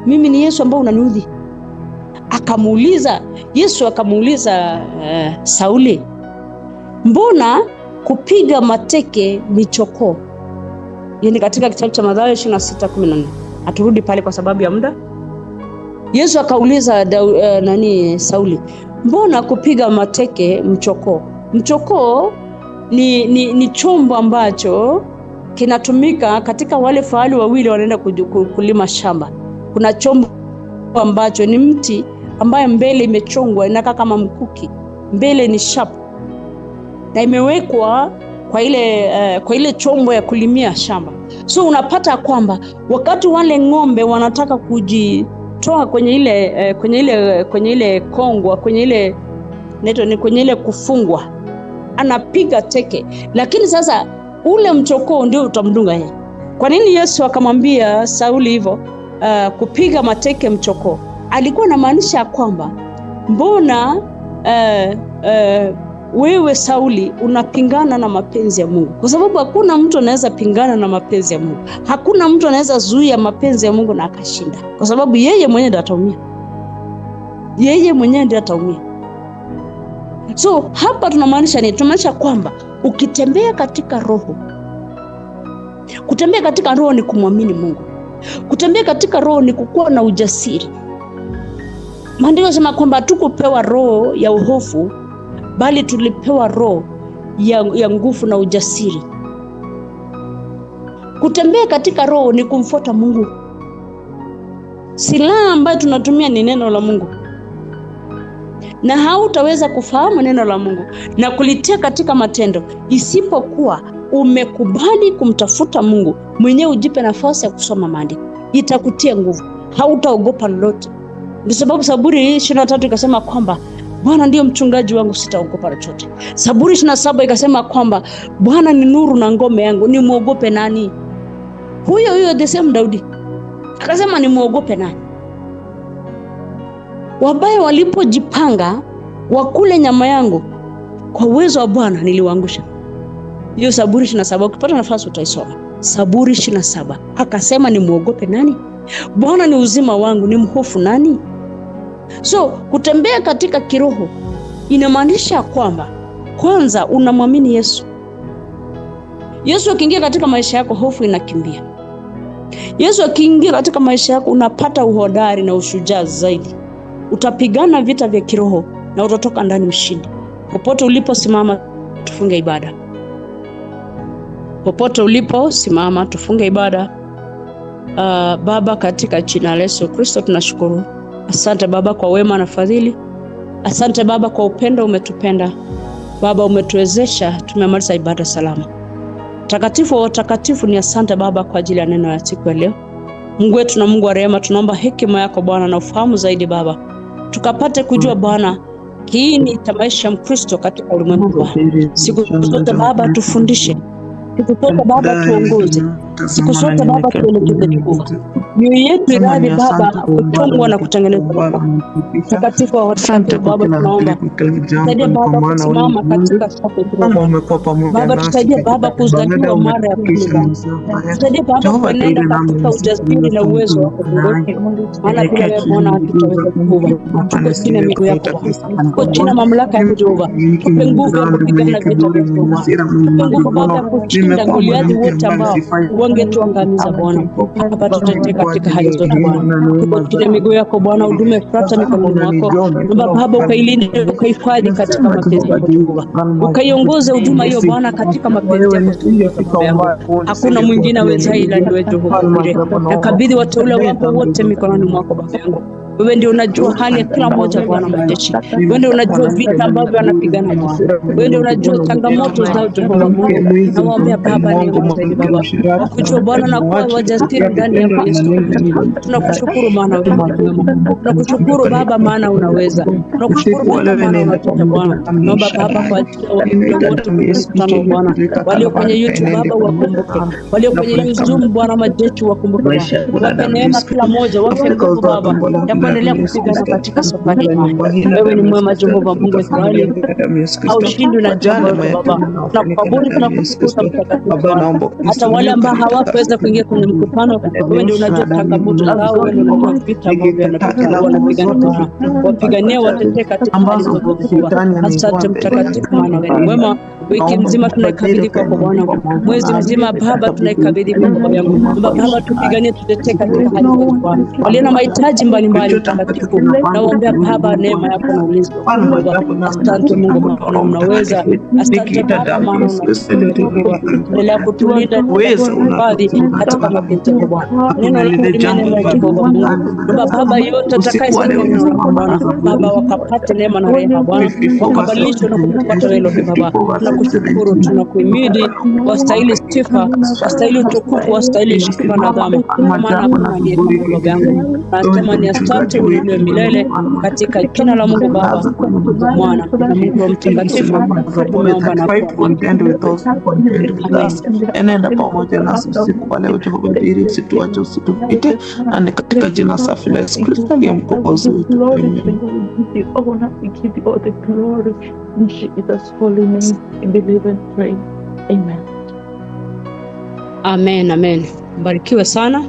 Mimi ni Yesu ambaye unaniudhi. Yesu akamuuliza Sauli, mbona kupiga mateke michoko? Yaani katika kitabu cha Mathayo 26:14. Aturudi pale kwa sababu ya muda. Yesu akauliza Sauli, mbona kupiga mateke mchoko? Mchoko ni chombo ambacho kinatumika katika wale fahali wawili wanaenda kulima shamba. Kuna chombo ambacho ni mti ambaye mbele imechongwa inakaa kama mkuki, mbele ni sharp, na imewekwa kwa ile chombo ya kulimia shamba. So unapata kwamba wakati wale ng'ombe wanataka kujitoa kwenye ile kongwa, kwenye ile kufungwa, anapiga teke. Lakini sasa ule mchokoo ndio utamdunga yeye. Kwa nini Yesu akamwambia Sauli hivyo, kupiga mateke mchokoo? Alikuwa anamaanisha kwamba mbona wewe Sauli unapingana na mapenzi ya Mungu? Kwa sababu hakuna mtu anaweza pingana na mapenzi ya Mungu. Hakuna mtu anaweza zuia mapenzi ya Mungu na akashinda, kwa sababu yeye mwenyewe ndiye ataumia. Yeye mwenyewe ndiye ataumia. So hapa tunamaanisha nini? Tunamaanisha kwamba ukitembea katika roho, kutembea katika roho ni kumwamini Mungu. Kutembea katika roho ni kukuwa na ujasiri. Maandiko yanasema kwamba hatukupewa roho ya uhofu, bali tulipewa roho ya nguvu na ujasiri. Kutembea katika roho ni kumfuata Mungu. Silaha ambayo tunatumia ni neno la Mungu, na hautaweza kufahamu neno la Mungu na kulitia katika matendo isipokuwa umekubali kumtafuta Mungu mwenyewe. Ujipe nafasi ya kusoma maandiko, itakutia nguvu, hautaogopa lolote. Ndio sababu Zaburi 23 ikasema kwamba Bwana ndio mchungaji wangu, sitaogopa chochote. Zaburi 27 ikasema kwamba Bwana ni nuru na ngome yangu, ni muogope nani? Huyo the same Daudi akasema ni muogope nani? Wabaya walipojipanga wakule nyama yangu, kwa uwezo wa Bwana niliwaangusha. Hiyo Zaburi 27, ukipata nafasi utaisoma. Zaburi 27 akasema ni muogope nani? Bwana ni uzima wangu, ni mhofu nani? So kutembea katika kiroho inamaanisha kwamba kwanza unamwamini Yesu. Yesu akiingia katika maisha yako, hofu inakimbia. Yesu akiingia katika maisha yako, unapata uhodari na ushujaa zaidi. Utapigana vita vya kiroho na utatoka ndani mshindi. Popote ulipo simama, tufunge ibada. Popote ulipo simama, tufunge ibada. Baba, katika jina la Yesu Kristo tunashukuru. Asante Baba kwa wema na fadhili. Asante Baba kwa upendo umetupenda. Baba, umetuwezesha tumemaliza ibada salama. Takatifu wa watakatifu, ni asante Baba kwa ajili ya neno la siku ya leo. Mungu wetu na Mungu wa rehema, tunaomba hekima yako Bwana na ufahamu zaidi Baba, tukapate kujua Bwana kiini cha maisha ya Mkristo katika ulimwengu Bwana. Siku zote Baba tufundishe, siku zote Baba tuongoze, siku zote Baba tuelekeze Jehova. Mioyo yetu iradi Baba kutongwa na kutengenezwa. Takatifu wa watakatifu Baba, tunaomba saidia Baba kusimama katika safu Baba, tusaidie Baba kuzaliwa mara ya pili. Tusaidie Baba kuenenda katika ujasiri na uwezo wako Mungu, maana bila wewe Bwana hatutaweza Jehova. Tuko chini ya miguu yako, tuko chini ya mamlaka ya Jehova. Tupe nguvu ya kupigana vita vya Jehova. Tupe nguvu Baba ya kushinda Goliathi wote ambao wangetuangamiza Bwana. Hapa tutetee katika hali zote Bwana. Tuko chini ya miguu yako Bwana, udume frata mikononi mwako. Baba, ukailinde, ukahifadhi katika mapenzi yako Jehova. Ukaiongoze huduma hiyo Bwana katika mapenzi yako. Hakuna mwingine awezaye ila ni wewe Jehova. Nakabidhi wateule wako wote mikononi mwako Baba yangu. Wewe ndio unajua hali ya kila mmoja Bwana majeshi. Wewe ndio unajua vita ambavyo wanapigana Bwana. Wewe ndio unajua changamoto zao Jehova Mungu. Naomba Baba ni msaidie Baba. Kujua Bwana na kuwa wajasiri ndani yako Yesu. Tunakushukuru maana unaweza. Tunakushukuru Baba maana unaweza. Tunakushukuru maana unatenda Bwana. Naomba Baba kwa ajili ya wote mkutano Bwana. Walio kwenye YouTube Baba wakumbuke. Walio kwenye Zoom Bwana majeshi wakumbuke Bwana. Wape neema kila mmoja, wape nguvu Baba. Endelea kupigana katika safari. Wewe ni mwema Jehova Mungu wa Israeli. Haushindwi na jambo Baba. Tunakubali, tunakushukuru mtakatifu. Hata wale ambao hawakuweza kuingia kwenye mkutano, wewe ndio unajua changamoto zao, wewe ndio unajua vita ambavyo wanapigana. Wapiganie, watetee katika hali zote. Asante mtakatifu maana wewe ni mwema. Wiki mzima tunaikabidhi kwako Bwana. Mwezi mzima Baba tunaikabidhi kwako Baba yangu. Baba tupiganie, tutetee katika hali zote Bwana. Walio na mahitaji mbalimbali mtakatifu, naomba Baba neema yako na ulinzi wako. Asante Mungu maana unaweza. Asante Baba maana unaweza. Endelea kutulinda, kuhifadhi katika mapenzi yako Bwana. Neno lako limenena Jehova Mungu. Baba yote atakayesikia neno lako Bwana, Baba wakapate neema na rehema Bwana. Wakabadilishwe na kupata wewe Baba. Tunakushukuru, tunakuhimidi, wastahili sifa, wastahili utukufu, wastahili heshima na adhabu. Maana hakuna aliye kama Baba yangu. Nasema ni asante uliye milele katika jina la Mungu Baba, Mwana na Mungu Mtakatifu. Tumeomba na enenda pamoja nasi usiku wa leo Jehova, ili usituache, usitupite, na katika jina safi la Yesu Kristo aliye mkombozi wetu. Amen. Amen. Mbarikiwe sana.